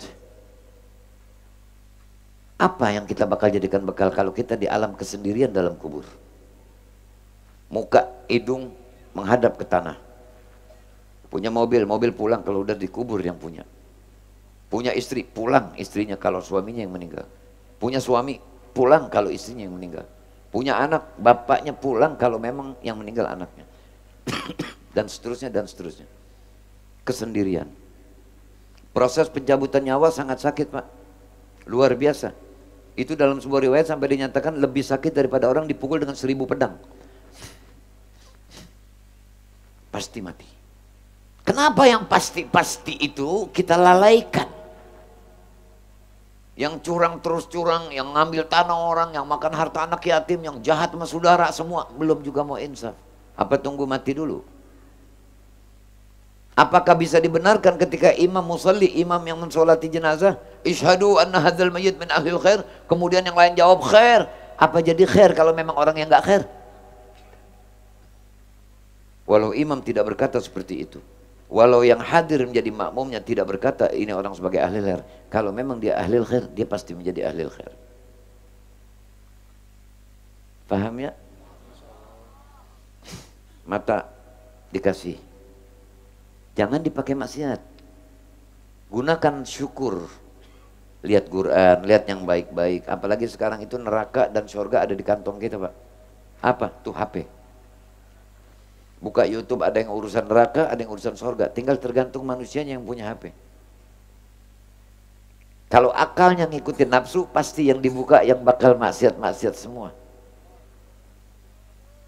Apa yang kita bakal jadikan bekal kalau kita di alam kesendirian dalam kubur? Muka, hidung menghadap ke tanah. Punya mobil, mobil pulang kalau udah dikubur yang punya. Punya istri, pulang istrinya kalau suaminya yang meninggal. Punya suami, pulang kalau istrinya yang meninggal. Punya anak, bapaknya pulang kalau memang yang meninggal anaknya. Dan seterusnya dan seterusnya. Kesendirian. Proses pencabutan nyawa sangat sakit, Pak. Luar biasa. Itu dalam sebuah riwayat sampai dinyatakan lebih sakit daripada orang dipukul dengan 1000 pedang. Pasti mati. Kenapa yang pasti-pasti itu kita lalaikan? Yang curang terus curang, yang ngambil tanah orang, yang makan harta anak yatim, yang jahat sama saudara, semua belum juga mau insaf. Apa tunggu mati dulu? Apakah bisa dibenarkan ketika imam musalli, imam yang mensolati jenazah, ishadu anna hadzal mayyit min ahlil khair, kemudian yang lain jawab khair. Apa jadi khair kalau memang orang yang enggak khair? Walau imam tidak berkata seperti itu, walau yang hadir menjadi makmumnya tidak berkata ini orang sebagai ahli khair, kalau memang dia ahli khair, dia pasti menjadi ahli khair. Paham ya? Mata dikasih, jangan dipakai maksiat, gunakan syukur. Lihat Quran, lihat yang baik-baik. Apalagi sekarang itu neraka dan surga ada di kantong kita, Pak. Apa? Tuh HP. Buka YouTube, ada yang urusan neraka, ada yang urusan surga. Tinggal tergantung manusianya yang punya HP. Kalau akalnya ngikutin nafsu, pasti yang dibuka yang bakal maksiat-maksiat semua.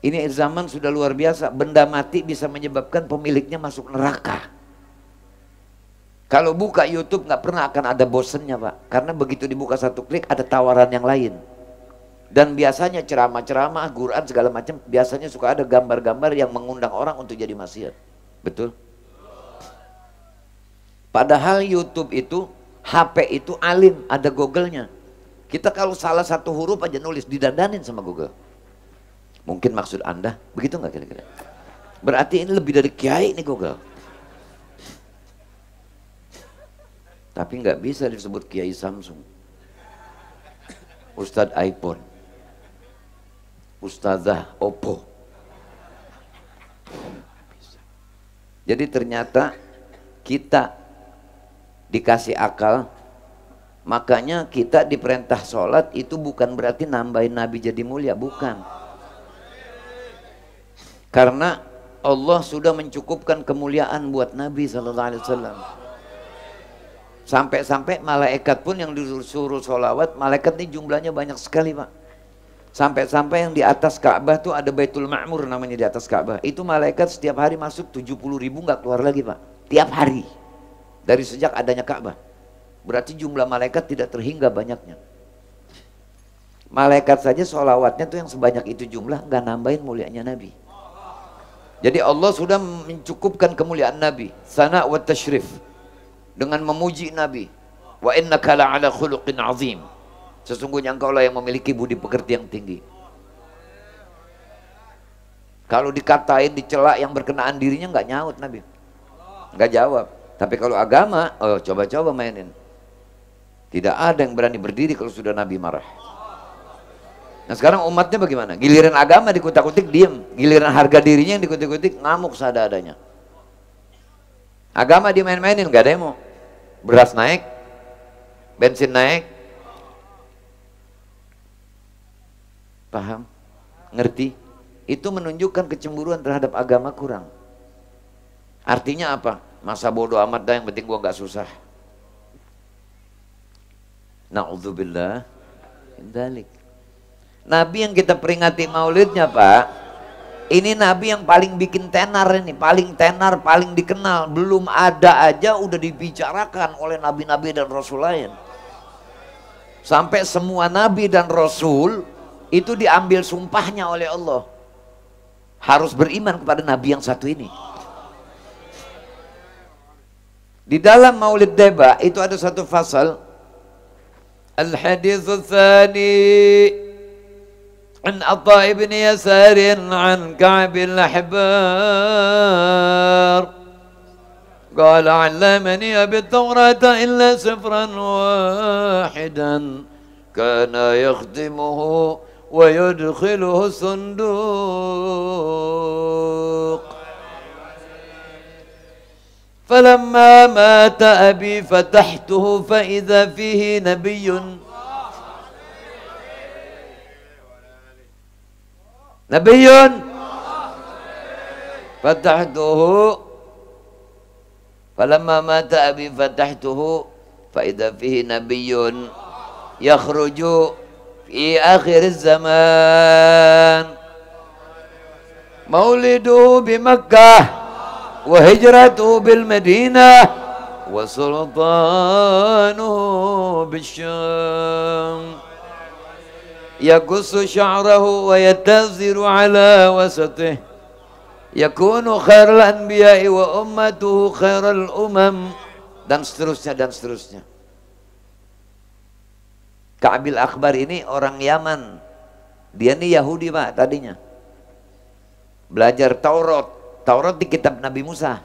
Ini zaman sudah luar biasa. Benda mati bisa menyebabkan pemiliknya masuk neraka. Kalau buka YouTube nggak pernah akan ada bosennya, Pak. Karena begitu dibuka satu klik ada tawaran yang lain. Dan biasanya ceramah-ceramah, Quran segala macam, biasanya suka ada gambar-gambar yang mengundang orang untuk jadi maksiat. Betul? Padahal YouTube itu, HP itu alim, ada Google-nya. Kita kalau salah satu huruf aja nulis, didandanin sama Google. Mungkin maksud Anda, begitu nggak kira-kira? Berarti ini lebih dari kiai nih Google. Tapi nggak bisa disebut kiai Samsung, Ustadz iPhone, Ustazah Oppo. Jadi ternyata kita dikasih akal, makanya kita diperintah sholat itu bukan berarti nambahin Nabi jadi mulia, bukan. Karena Allah sudah mencukupkan kemuliaan buat Nabi SAW. Sampai-sampai malaikat pun yang disuruh sholawat, malaikat ini jumlahnya banyak sekali, Pak. Sampai-sampai yang di atas Ka'bah tuh ada Baitul Ma'mur namanya di atas Ka'bah. Itu malaikat setiap hari masuk 70.000 nggak keluar lagi, Pak. Tiap hari. Dari sejak adanya Ka'bah. Berarti jumlah malaikat tidak terhingga banyaknya. Malaikat saja sholawatnya tuh yang sebanyak itu jumlah, nggak nambahin mulianya Nabi. Jadi Allah sudah mencukupkan kemuliaan Nabi. Sana wa tashrif. Dengan memuji Nabi. Wa innaka la'ala khuluqin azim. Sesungguhnya engkau lah yang memiliki budi pekerti yang tinggi. Kalau dikatain, dicela yang berkenaan dirinya nggak nyaut Nabi. Nggak jawab. Tapi kalau agama, oh coba-coba mainin. Tidak ada yang berani berdiri kalau sudah Nabi marah. Nah sekarang umatnya bagaimana? Giliran agama dikutak-kutik diem, giliran harga dirinya yang dikutik-kutik ngamuk seadanya. Agama dimain-mainin, gak demo. Beras naik, bensin naik. Paham? Ngerti? Itu menunjukkan kecemburuan terhadap agama kurang. Artinya apa? Masa bodoh amat dah, yang penting gua gak susah. Na'udzubillah min dzalik. Nabi yang kita peringati maulidnya Pak, ini Nabi yang paling bikin tenar ini, paling tenar, paling dikenal. Belum ada aja udah dibicarakan oleh nabi-nabi dan rasul lain. Sampai semua nabi dan rasul itu diambil sumpahnya oleh Allah. Harus beriman kepada nabi yang satu ini. Di dalam Maulid Deba itu ada satu fasal, Al-Hadithu Tsani عن عطاء بن يسار عن كعب الأحبار قال علمني بالتوراة إلا سفرا واحدا كان يختمه ويدخله الصندوق فلما مات أبي فتحته فإذا فيه نبي فتحته فلما مات أبي فتحته فإذا فيه نبي يخرج في آخر الزمان مولده بمكة وهجرته بالمدينة وسلطانه بالشام يقص شعره ويتزر على وسطه يكون خير الأنبياء وأمته خير الأمم dan seterusnya dan seterusnya. Ka'bil Akhbar ini orang Yaman, dia nih Yahudi Pak tadinya, belajar Taurat di kitab Nabi Musa,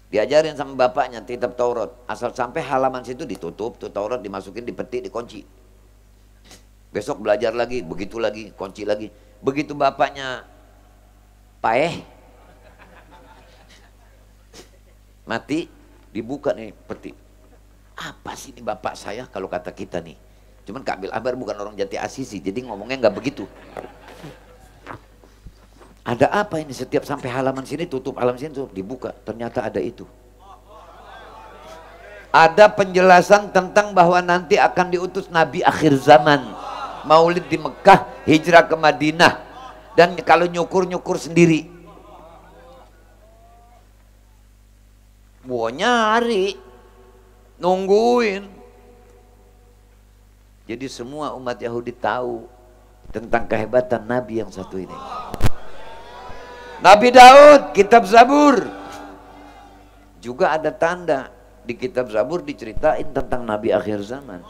diajarin sama bapaknya kitab Taurat, asal sampai halaman situ ditutup tuh Taurat, dimasukin, dipetik, dikunci. Besok belajar lagi, begitu lagi, kunci lagi. Begitu bapaknya paeh, mati, dibuka nih peti. Apa sih ini bapak saya kalau kata kita nih? Cuman Ka'bil Akhbar bukan orang Jati Asisi, jadi ngomongnya nggak begitu. Ada apa ini? Setiap sampai halaman sini tutup, halaman sini tutup, dibuka. Ternyata ada itu. Ada penjelasan tentang bahwa nanti akan diutus Nabi akhir zaman. Maulid di Mekah, hijrah ke Madinah, dan kalau nyukur sendiri. Mau nyari, nungguin. Jadi semua umat Yahudi tahu tentang kehebatan Nabi yang satu ini. Nabi Daud, kitab Zabur. Juga ada tanda di kitab Zabur diceritain tentang Nabi akhir zaman.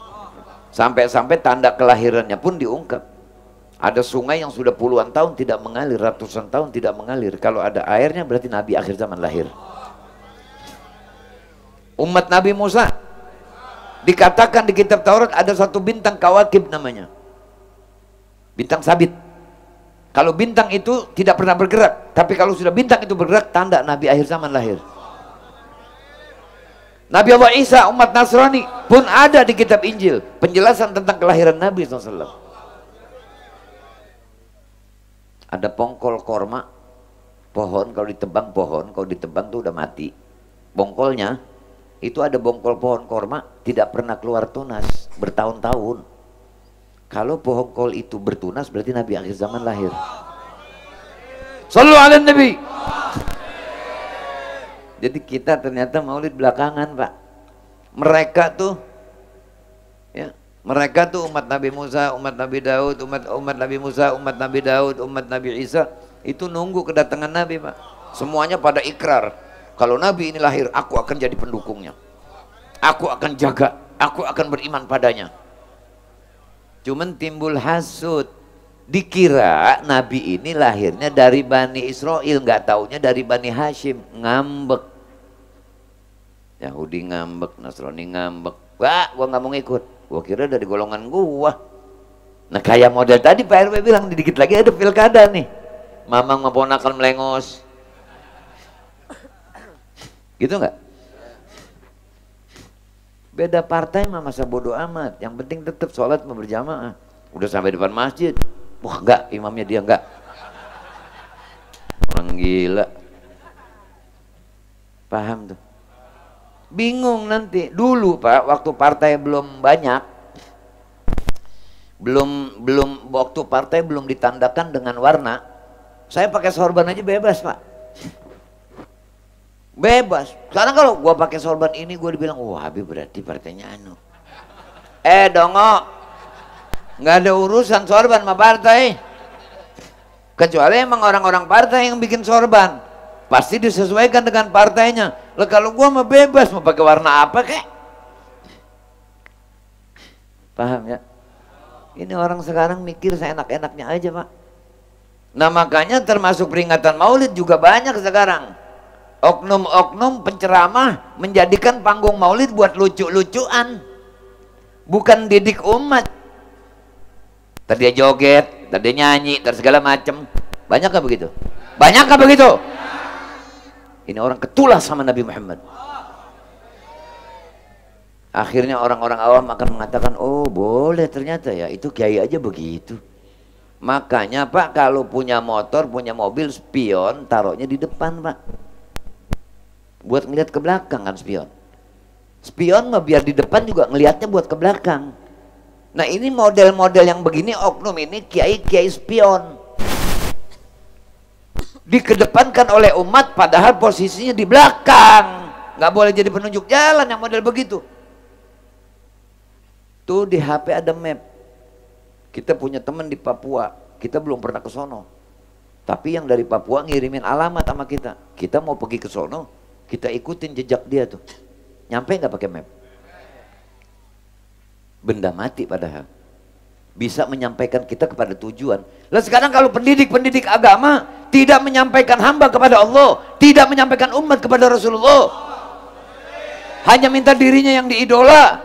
Sampai-sampai tanda kelahirannya pun diungkap. Ada sungai yang sudah puluhan tahun tidak mengalir, ratusan tahun tidak mengalir. Kalau ada airnya berarti Nabi akhir zaman lahir. Umat Nabi Musa, dikatakan di kitab Taurat ada satu bintang kawakib namanya, bintang sabit. Kalau bintang itu tidak pernah bergerak, tapi kalau sudah bintang itu bergerak, tanda Nabi akhir zaman lahir. Nabi Allah Isa, umat Nasrani pun ada di kitab Injil penjelasan tentang kelahiran Nabi SAW. Ada pongkol korma, pohon kalau ditebang, tuh udah mati. Bongkolnya itu ada bongkol pohon korma tidak pernah keluar tunas bertahun-tahun. Kalau bongkol itu bertunas berarti Nabi akhir zaman lahir. Sallu ala Nabi. Jadi kita ternyata maulid belakangan Pak. Mereka tuh umat Nabi Musa, umat Nabi Daud, umat Nabi Musa, umat Nabi Daud, umat Nabi Isa itu nunggu kedatangan Nabi Pak. Semuanya pada ikrar, kalau Nabi ini lahir aku akan jadi pendukungnya, aku akan jaga, aku akan beriman padanya. Cuman timbul hasud, dikira Nabi ini lahirnya dari Bani Israel, nggak taunya dari Bani Hashim. Ngambek, Yahudi ngambek, Nasrani ngambek. Wah, gua nggak mau ngikut, gua kira dari golongan gua. Nah kayak model tadi Pak RW bilang, dikit lagi ada pilkada nih, mamang memponakan melengos, gitu nggak? Beda partai mah masa bodoh amat, yang penting tetap sholat mau berjamaah. Udah sampai depan masjid, wah enggak, imamnya dia enggak, orang gila, paham tuh? Bingung nanti. Dulu Pak, waktu partai belum banyak, belum waktu partai belum ditandakan dengan warna, saya pakai sorban aja bebas Pak, bebas. Sekarang kalau gua pakai sorban ini gua dibilang wah Habib berarti partainya anu. Dongo, nggak ada urusan sorban sama partai, kecuali emang orang-orang partai yang bikin sorban, pasti disesuaikan dengan partainya. Lah kalau gua mah bebas, mau pakai warna apa kek, paham ya? Ini orang sekarang mikir seenak-enaknya aja Pak. Nah makanya termasuk peringatan Maulid juga banyak sekarang. Oknum-oknum penceramah menjadikan panggung Maulid buat lucu-lucuan, bukan didik umat. Tadi dia joget, tadi dia nyanyi, terus segala macem. Banyak gak begitu? Banyak gak begitu? Ini orang ketulah sama Nabi Muhammad. Akhirnya orang-orang awam akan mengatakan, oh boleh ternyata ya, itu kiai aja begitu. Makanya Pak, kalau punya motor, punya mobil, spion taruhnya di depan Pak, buat ngeliat ke belakang kan spion. Spion mah biar di depan juga ngelihatnya buat ke belakang. Nah ini model-model yang begini, oknum ini kiai-kiai spion, dikedepankan oleh umat padahal posisinya di belakang. Nggak boleh jadi penunjuk jalan yang model begitu. Tuh di HP ada map. Kita punya teman di Papua, kita belum pernah ke sono, tapi yang dari Papua ngirimin alamat sama kita. Kita mau pergi ke sono, kita ikutin jejak dia tuh. Nyampe nggak pakai map? Benda mati padahal. Bisa menyampaikan kita kepada tujuan. Lah sekarang kalau pendidik-pendidik agama tidak menyampaikan hamba kepada Allah, tidak menyampaikan umat kepada Rasulullah, hanya minta dirinya yang diidola.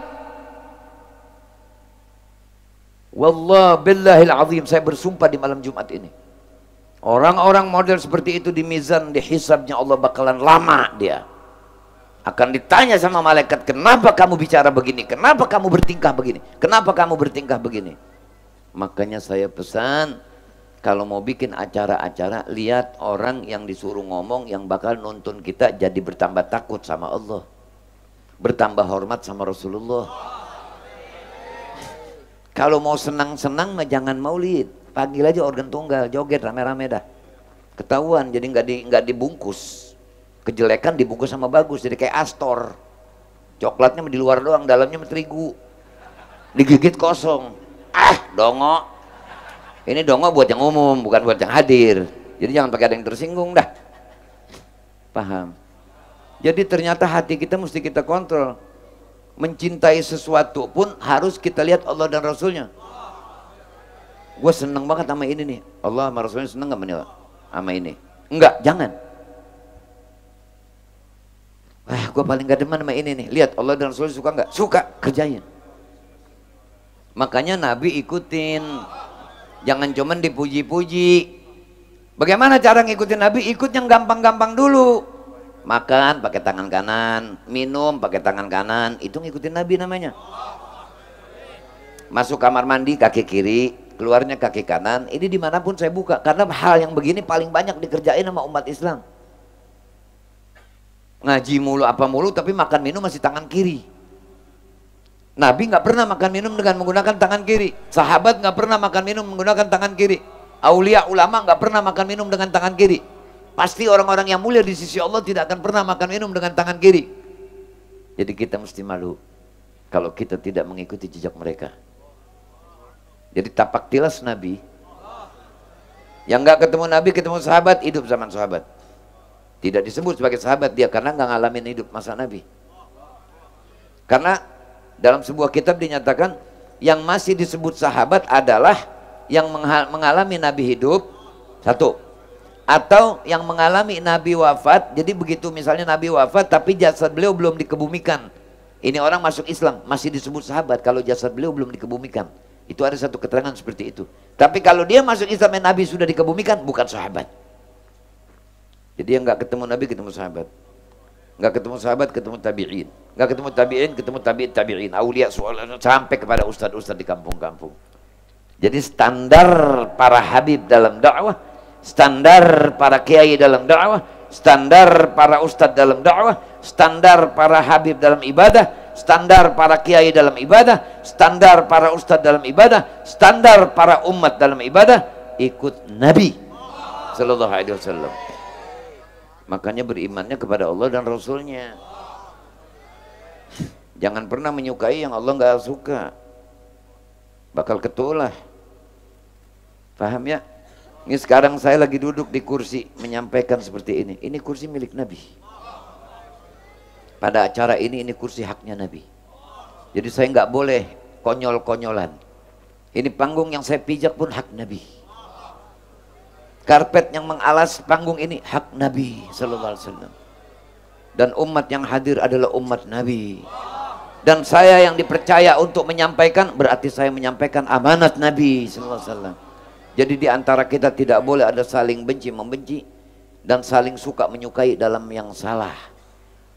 Wallah billahil azim, saya bersumpah di malam Jumat ini, orang-orang model seperti itu di mizan, di hisabnya Allah bakalan lama. Dia akan ditanya sama malaikat, kenapa kamu bicara begini, kenapa kamu bertingkah begini, kenapa kamu bertingkah begini. Makanya saya pesan, kalau mau bikin acara-acara, lihat orang yang disuruh ngomong yang bakal nuntun kita jadi bertambah takut sama Allah, bertambah hormat sama Rasulullah. Kalau mau senang-senang mah jangan maulid, panggil aja organ tunggal, joget rame-rame dah. Ketahuan, jadi nggak dibungkus. Kejelekan dibungkus sama bagus, jadi kayak Astor. Coklatnya di luar doang, dalamnya terigu. Digigit kosong. Dongo. Ini dongo buat yang umum, bukan buat yang hadir. Jadi jangan pakai ada yang tersinggung dah. Paham? Jadi ternyata hati kita mesti kita kontrol. Mencintai sesuatu pun harus kita lihat Allah dan Rasulnya. Gue seneng banget sama ini nih, Allah sama Rasulnya seneng gak menilai sama ini? Enggak, jangan. Gue paling gak demen sama ini nih, lihat Allah dan Rasulnya suka nggak? Suka, kerjain. Makanya Nabi ikutin, jangan cuman dipuji-puji. Bagaimana cara ngikutin Nabi? Ikut yang gampang-gampang dulu. Makan pakai tangan kanan, minum pakai tangan kanan, itu ngikutin Nabi namanya. Masuk kamar mandi kaki kiri, keluarnya kaki kanan. Ini dimanapun saya buka, karena hal yang begini paling banyak dikerjain sama umat Islam. Ngaji mulu apa mulu, tapi makan minum masih tangan kiri. Nabi nggak pernah makan minum dengan menggunakan tangan kiri. Sahabat nggak pernah makan minum menggunakan tangan kiri. Aulia ulama nggak pernah makan minum dengan tangan kiri. Pasti orang-orang yang mulia di sisi Allah tidak akan pernah makan minum dengan tangan kiri. Jadi kita mesti malu kalau kita tidak mengikuti jejak mereka. Jadi tapak tilas Nabi. Yang nggak ketemu Nabi, ketemu sahabat, hidup zaman sahabat. Tidak disebut sebagai sahabat dia karena nggak ngalamin hidup masa Nabi. Karena dalam sebuah kitab dinyatakan yang masih disebut sahabat adalah yang mengalami Nabi hidup, satu, atau yang mengalami Nabi wafat. Jadi begitu misalnya Nabi wafat tapi jasad beliau belum dikebumikan, ini orang masuk Islam, masih disebut sahabat kalau jasad beliau belum dikebumikan. Itu ada satu keterangan seperti itu. Tapi kalau dia masuk Islam dan Nabi sudah dikebumikan, bukan sahabat. Jadi yang nggak ketemu Nabi ketemu sahabat, nggak ketemu sahabat ketemu tabi'in, nggak ketemu tabi'in ketemu tabi'in, aulia sampai kepada ustadz-ustadz di kampung-kampung. Jadi standar para habib dalam dakwah, standar para kiai dalam dakwah, standar para ustadz dalam dakwah, standar para habib dalam ibadah, standar para kiai dalam ibadah, standar para ustadz dalam ibadah, standar para umat dalam ibadah, ikut Nabi sallallahu alaihi wasallam. Makanya berimannya kepada Allah dan Rasulnya. Jangan pernah menyukai yang Allah nggak suka, bakal ketulah. Paham ya? Ini sekarang saya lagi duduk di kursi menyampaikan seperti ini. Ini kursi milik Nabi. Pada acara ini kursi haknya Nabi. Jadi saya nggak boleh konyol-konyolan. Ini panggung yang saya pijak pun hak Nabi. Karpet yang mengalas panggung ini hak Nabi sallallahu alaihi wasallam. Dan umat yang hadir adalah umat Nabi. Dan saya yang dipercaya untuk menyampaikan, berarti saya menyampaikan amanat Nabi sallallahu alaihi wasallam. Jadi di antara kita tidak boleh ada saling benci membenci dan saling suka menyukai dalam yang salah.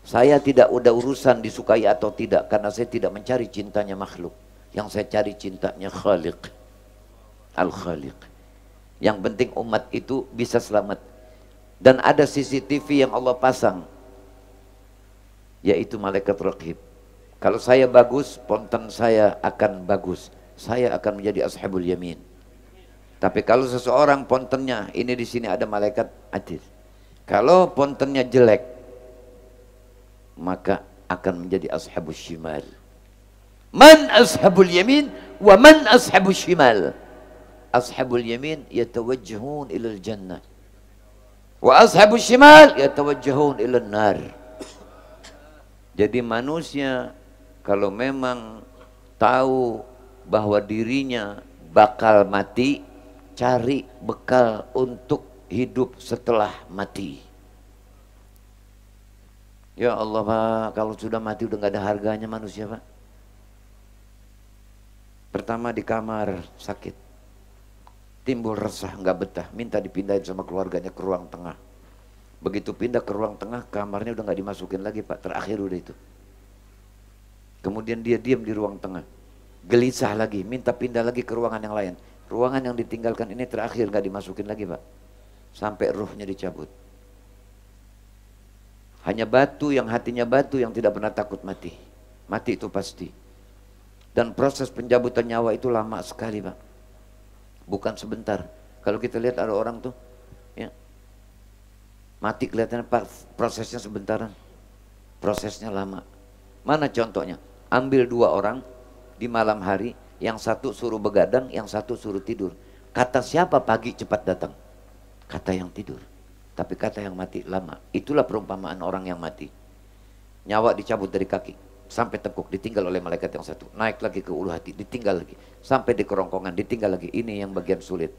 Saya tidak ada urusan disukai atau tidak, karena saya tidak mencari cintanya makhluk. Yang saya cari cintanya Khaliq, Al-Khaliq. Yang penting umat itu bisa selamat. Dan ada CCTV yang Allah pasang, yaitu malaikat raqib. Kalau saya bagus, ponten saya akan bagus, saya akan menjadi ashabul yamin. Tapi kalau seseorang pontennya, ini di sini ada malaikat adil. Kalau pontennya jelek, maka akan menjadi ashabul shimal. Man ashabul yamin wa man ashabul shimal. Ashabul yamin yatawajjahun ilal jannah, wa ashabul shimal yatawajjahun ilal nar. Jadi manusia kalau memang tahu bahwa dirinya bakal mati, cari bekal untuk hidup setelah mati. Ya Allah Pak, kalau sudah mati udah gak ada harganya manusia Pak. Pertama di kamar sakit, timbul resah, nggak betah, minta dipindahin sama keluarganya ke ruang tengah. Begitu pindah ke ruang tengah, kamarnya udah nggak dimasukin lagi Pak, terakhir udah itu. Kemudian dia diam di ruang tengah, gelisah lagi, minta pindah lagi ke ruangan yang lain. Ruangan yang ditinggalkan ini terakhir, nggak dimasukin lagi Pak, sampai ruhnya dicabut. Hanya batu yang hatinya batu yang tidak pernah takut mati. Mati itu pasti. Dan proses pencabutan nyawa itu lama sekali Pak, bukan sebentar. Kalau kita lihat ada orang tuh ya, mati kelihatannya Pak, prosesnya sebentaran, prosesnya lama. Mana contohnya? Ambil dua orang di malam hari, yang satu suruh begadang, yang satu suruh tidur. Kata siapa pagi cepat datang? Kata yang tidur. Tapi kata yang mati lama. Itulah perumpamaan orang yang mati. Nyawa dicabut dari kaki sampai tekuk, ditinggal oleh malaikat yang satu. Naik lagi ke ulu hati, ditinggal lagi. Sampai di kerongkongan, ditinggal lagi. Ini yang bagian sulit.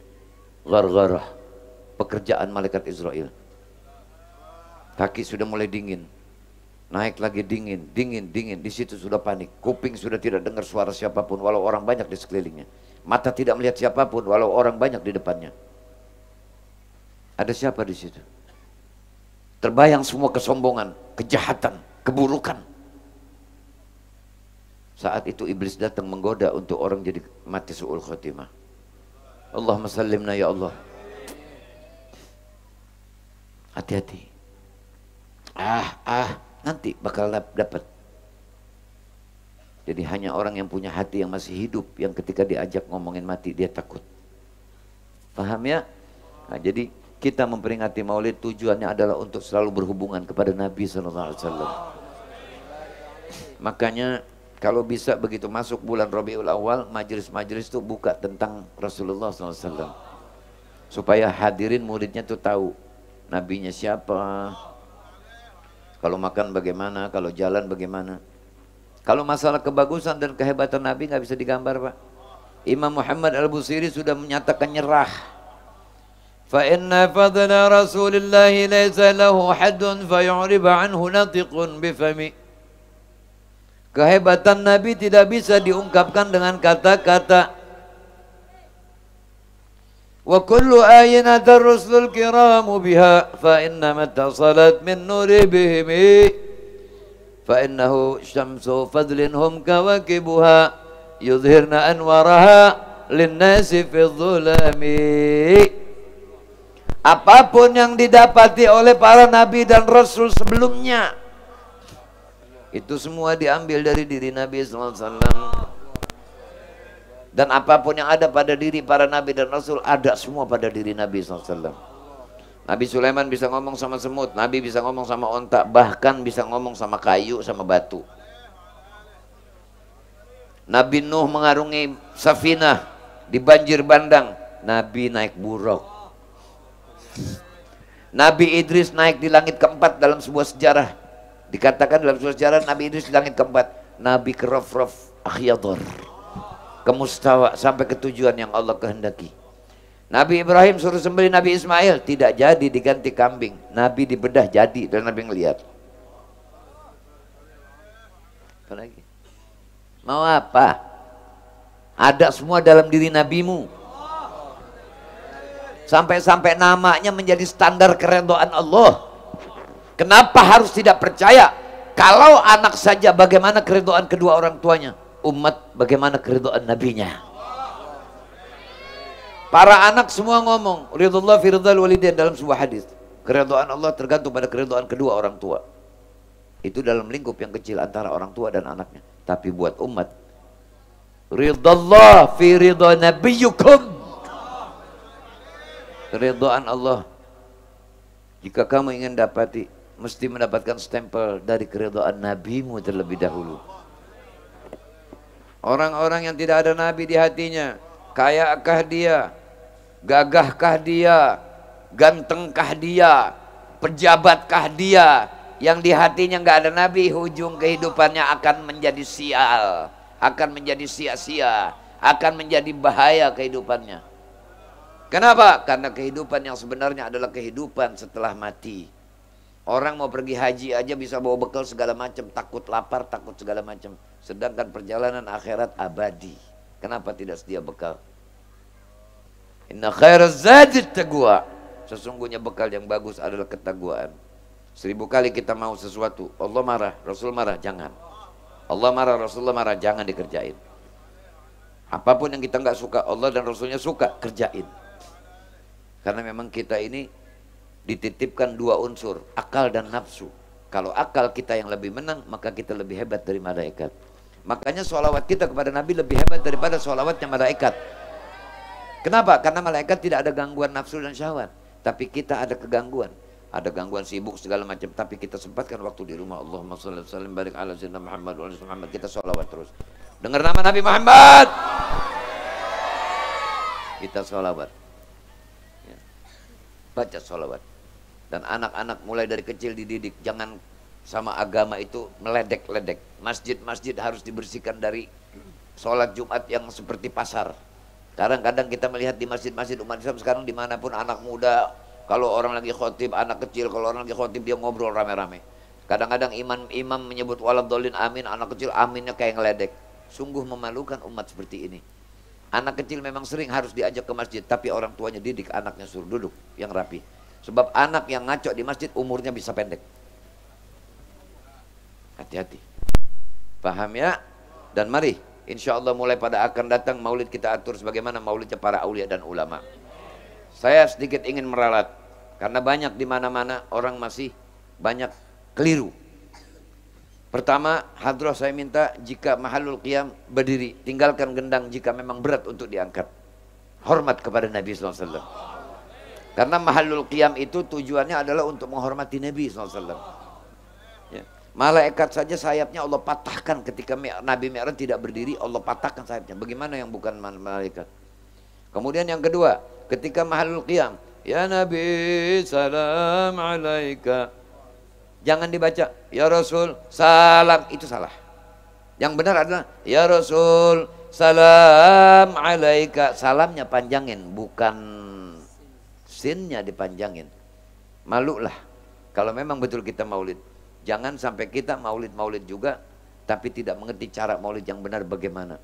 Ghargharah, pekerjaan malaikat Israel. Kaki sudah mulai dingin, naik lagi dingin, dingin. Di situ sudah panik. Kuping sudah tidak dengar suara siapapun walau orang banyak di sekelilingnya. Mata tidak melihat siapapun walau orang banyak di depannya. Ada siapa di situ? Terbayang semua kesombongan, kejahatan, keburukan. Saat itu iblis datang menggoda untuk orang jadi mati su'ul khotimah. Allahumma sallimna ya Allah. Hati-hati. Nanti bakal dapat. Jadi hanya orang yang punya hati yang masih hidup, yang ketika diajak ngomongin mati dia takut. Paham ya? Nah, jadi kita memperingati Maulid tujuannya adalah untuk selalu berhubungan kepada Nabi SAW. Makanya kalau bisa begitu masuk bulan Rabiul Awal, majelis-majelis itu buka tentang Rasulullah SAW, supaya hadirin muridnya tuh tahu nabinya siapa, kalau makan bagaimana, kalau jalan bagaimana. Kalau masalah kebagusan dan kehebatan Nabi nggak bisa digambar Pak. Imam Muhammad Al-Busiri sudah menyatakan nyerah. Fa inna fadla Rasulillah laysa lahu haddun fayu'rib anhu natiqun bifami. Kehebatan Nabi tidak bisa diungkapkan dengan kata-kata. Wa kullu ayin atar rusulul kiramu biha fa inna mattasalat min nuri bihimi fa innahu syamsu fadlin hum kawakibuha yudhirna anwaraha linnasi fi dhulami. Apapun yang didapati oleh para nabi dan rasul sebelumnya, itu semua diambil dari diri Nabi SAW. Dan apapun yang ada pada diri para nabi dan rasul, ada semua pada diri Nabi SAW. Nabi Sulaiman bisa ngomong sama semut, Nabi bisa ngomong sama onta, bahkan bisa ngomong sama kayu, sama batu. Nabi Nuh mengarungi safinah di banjir bandang, Nabi naik buruk. Nabi Idris naik di langit keempat dalam sebuah sejarah. Dikatakan dalam sebuah sejarah Nabi Idris di langit keempat, Nabi ke Raf-Raf Akhyador, ke Mustawa, sampai ke tujuan yang Allah kehendaki. Nabi Ibrahim suruh sembelih Nabi Ismail, tidak jadi, diganti kambing. Nabi dibedah jadi, dan Nabi ngelihat. Apa lagi? Mau apa? Ada semua dalam diri nabimu. Sampai-sampai namanya menjadi standar keridhaan Allah. Kenapa harus tidak percaya? Kalau anak saja, bagaimana keridhaan kedua orang tuanya? Umat, bagaimana keridhaan nabinya? Para anak semua ngomong, ridullah fi ridhal walidain, dalam sebuah hadis. Keridhaan Allah tergantung pada keridhaan kedua orang tua. Itu dalam lingkup yang kecil antara orang tua dan anaknya. Tapi buat umat, ridullah fi ridha nabiyyukum. Keridhaan Allah, jika kamu ingin dapati, mesti mendapatkan stempel dari keridhaan nabimu terlebih dahulu. Orang-orang yang tidak ada nabi di hatinya, kayakkah dia, gagahkah dia, gantengkah dia, pejabatkah dia, yang di hatinya nggak ada nabi, ujung kehidupannya akan menjadi sial, akan menjadi sia-sia, akan menjadi bahaya kehidupannya. Kenapa? Karena kehidupan yang sebenarnya adalah kehidupan setelah mati. Orang mau pergi haji aja bisa bawa bekal segala macam, takut lapar, takut segala macam. Sedangkan perjalanan akhirat abadi. Kenapa tidak sedia bekal? Inna khairaz zadi taqwa. Sesungguhnya bekal yang bagus adalah ketakwaan. 1000 kali kita mau sesuatu, Allah marah, Rasul marah, jangan. Allah marah, Rasulullah marah, jangan dikerjain. Apapun yang kita nggak suka, Allah dan Rasulnya suka, kerjain. Karena memang kita ini dititipkan dua unsur, akal dan nafsu. Kalau akal kita yang lebih menang, maka kita lebih hebat dari malaikat. Makanya sholawat kita kepada Nabi lebih hebat daripada sholawatnya malaikat. Kenapa? Karena malaikat tidak ada gangguan nafsu dan syahwat. Tapi kita ada kegangguan. Ada gangguan sibuk segala macam. Tapi kita sempatkan waktu di rumah. Allahumma sholli wa sallim barik ala sayyidina Muhammad wa ala Muhammad. Kita sholawat terus. Dengar nama Nabi Muhammad, kita sholawat. Ya. Baca sholawat. Dan anak-anak mulai dari kecil dididik, jangan sama agama itu meledek-ledek. Masjid-masjid harus dibersihkan dari sholat Jumat yang seperti pasar. Kadang-kadang kita melihat di masjid-masjid umat Islam sekarang, dimanapun anak muda, kalau orang lagi khotib, anak kecil, kalau orang lagi khotib dia ngobrol rame-rame. Kadang-kadang imam menyebut waladhdallin amin, anak kecil aminnya kayak ngeledek. Sungguh memalukan umat seperti ini. Anak kecil memang sering harus diajak ke masjid, tapi orang tuanya didik anaknya suruh duduk yang rapi. Sebab anak yang ngaco di masjid umurnya bisa pendek. Hati-hati. Paham ya? Dan mari, insya Allah mulai pada akan datang maulid kita atur sebagaimana maulidnya para aulia dan ulama. Saya sedikit ingin meralat, karena banyak di mana-mana orang masih banyak keliru. Pertama, hadroh saya minta jika mahalul qiyam berdiri, tinggalkan gendang jika memang berat untuk diangkat. Hormat kepada Nabi SAW. Karena mahalul qiyam itu tujuannya adalah untuk menghormati Nabi SAW. Ya. Malaikat saja sayapnya Allah patahkan ketika Nabi Mi'raj tidak berdiri, Allah patahkan sayapnya. Bagaimana yang bukan malaikat? Kemudian yang kedua, ketika mahalul qiyam, ya Nabi salam alaika, jangan dibaca ya Rasul salam, itu salah. Yang benar adalah ya Rasul salam alaika, salamnya panjangin, bukan sinnya dipanjangin. Malulah kalau memang betul kita maulid. Jangan sampai kita maulid-maulid juga tapi tidak mengerti cara maulid yang benar bagaimana.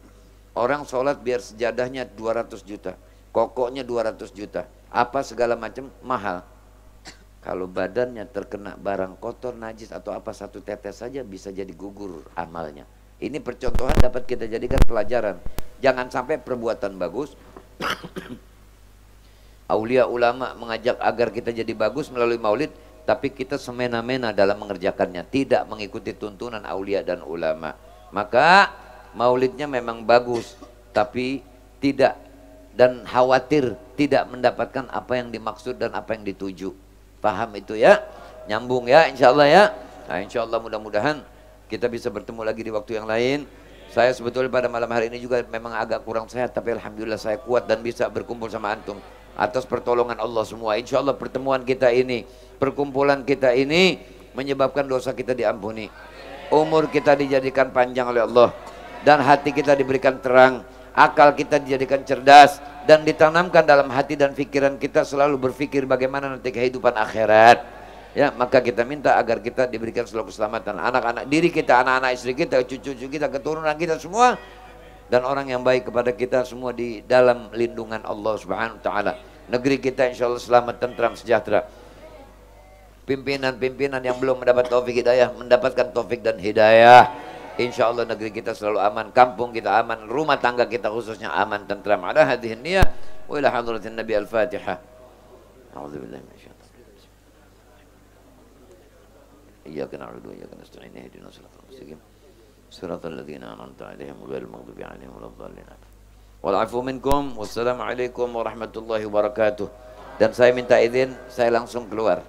Orang sholat biar sejadahnya 200 juta, Kokoknya 200 juta. Apa segala macam mahal. Kalau badannya terkena barang kotor, najis atau apa satu tetes saja bisa jadi gugur amalnya. Ini percontohan dapat kita jadikan pelajaran. Jangan sampai perbuatan bagus aulia ulama mengajak agar kita jadi bagus melalui maulid, tapi kita semena-mena dalam mengerjakannya, tidak mengikuti tuntunan aulia dan ulama. Maka maulidnya memang bagus, tapi tidak, dan khawatir tidak mendapatkan apa yang dimaksud dan apa yang dituju. Paham itu ya? Nyambung ya insyaallah ya. Nah insyaallah mudah-mudahan kita bisa bertemu lagi di waktu yang lain. Saya sebetulnya pada malam hari ini juga memang agak kurang sehat, tapi alhamdulillah saya kuat dan bisa berkumpul sama antum atas pertolongan Allah semua. Insyaallah pertemuan kita ini, perkumpulan kita ini menyebabkan dosa kita diampuni, umur kita dijadikan panjang oleh Allah, dan hati kita diberikan terang, akal kita dijadikan cerdas, dan ditanamkan dalam hati dan pikiran kita selalu berpikir bagaimana nanti kehidupan akhirat. Ya, maka kita minta agar kita diberikan selalu keselamatan, anak-anak diri kita, anak-anak istri kita, cucu-cucu kita, keturunan kita semua, dan orang yang baik kepada kita semua di dalam lindungan Allah Subhanahu wa taala. Negeri kita insyaallah selamat, tentram, sejahtera. Pimpinan-pimpinan yang belum mendapat taufik hidayah mendapatkan taufik dan hidayah. Insyaallah negeri kita selalu aman, kampung kita aman, rumah tangga kita khususnya aman, tentram. Ala hadhihi niyah wa ila hadratin Nabi al-Fatihah. A'udzubillahi minasyaitonir rajim. Iyyaka na'budu wa iyyaka nasta'in. Ihdinas siratal mustaqim. Siratal ladzina an'amta 'alaihim ghairil maghdubi 'alaihim waladdallin. Wal 'afu minkum. Wassalamu alaikum warahmatullahi wabarakatuh. Dan saya minta izin, saya langsung keluar.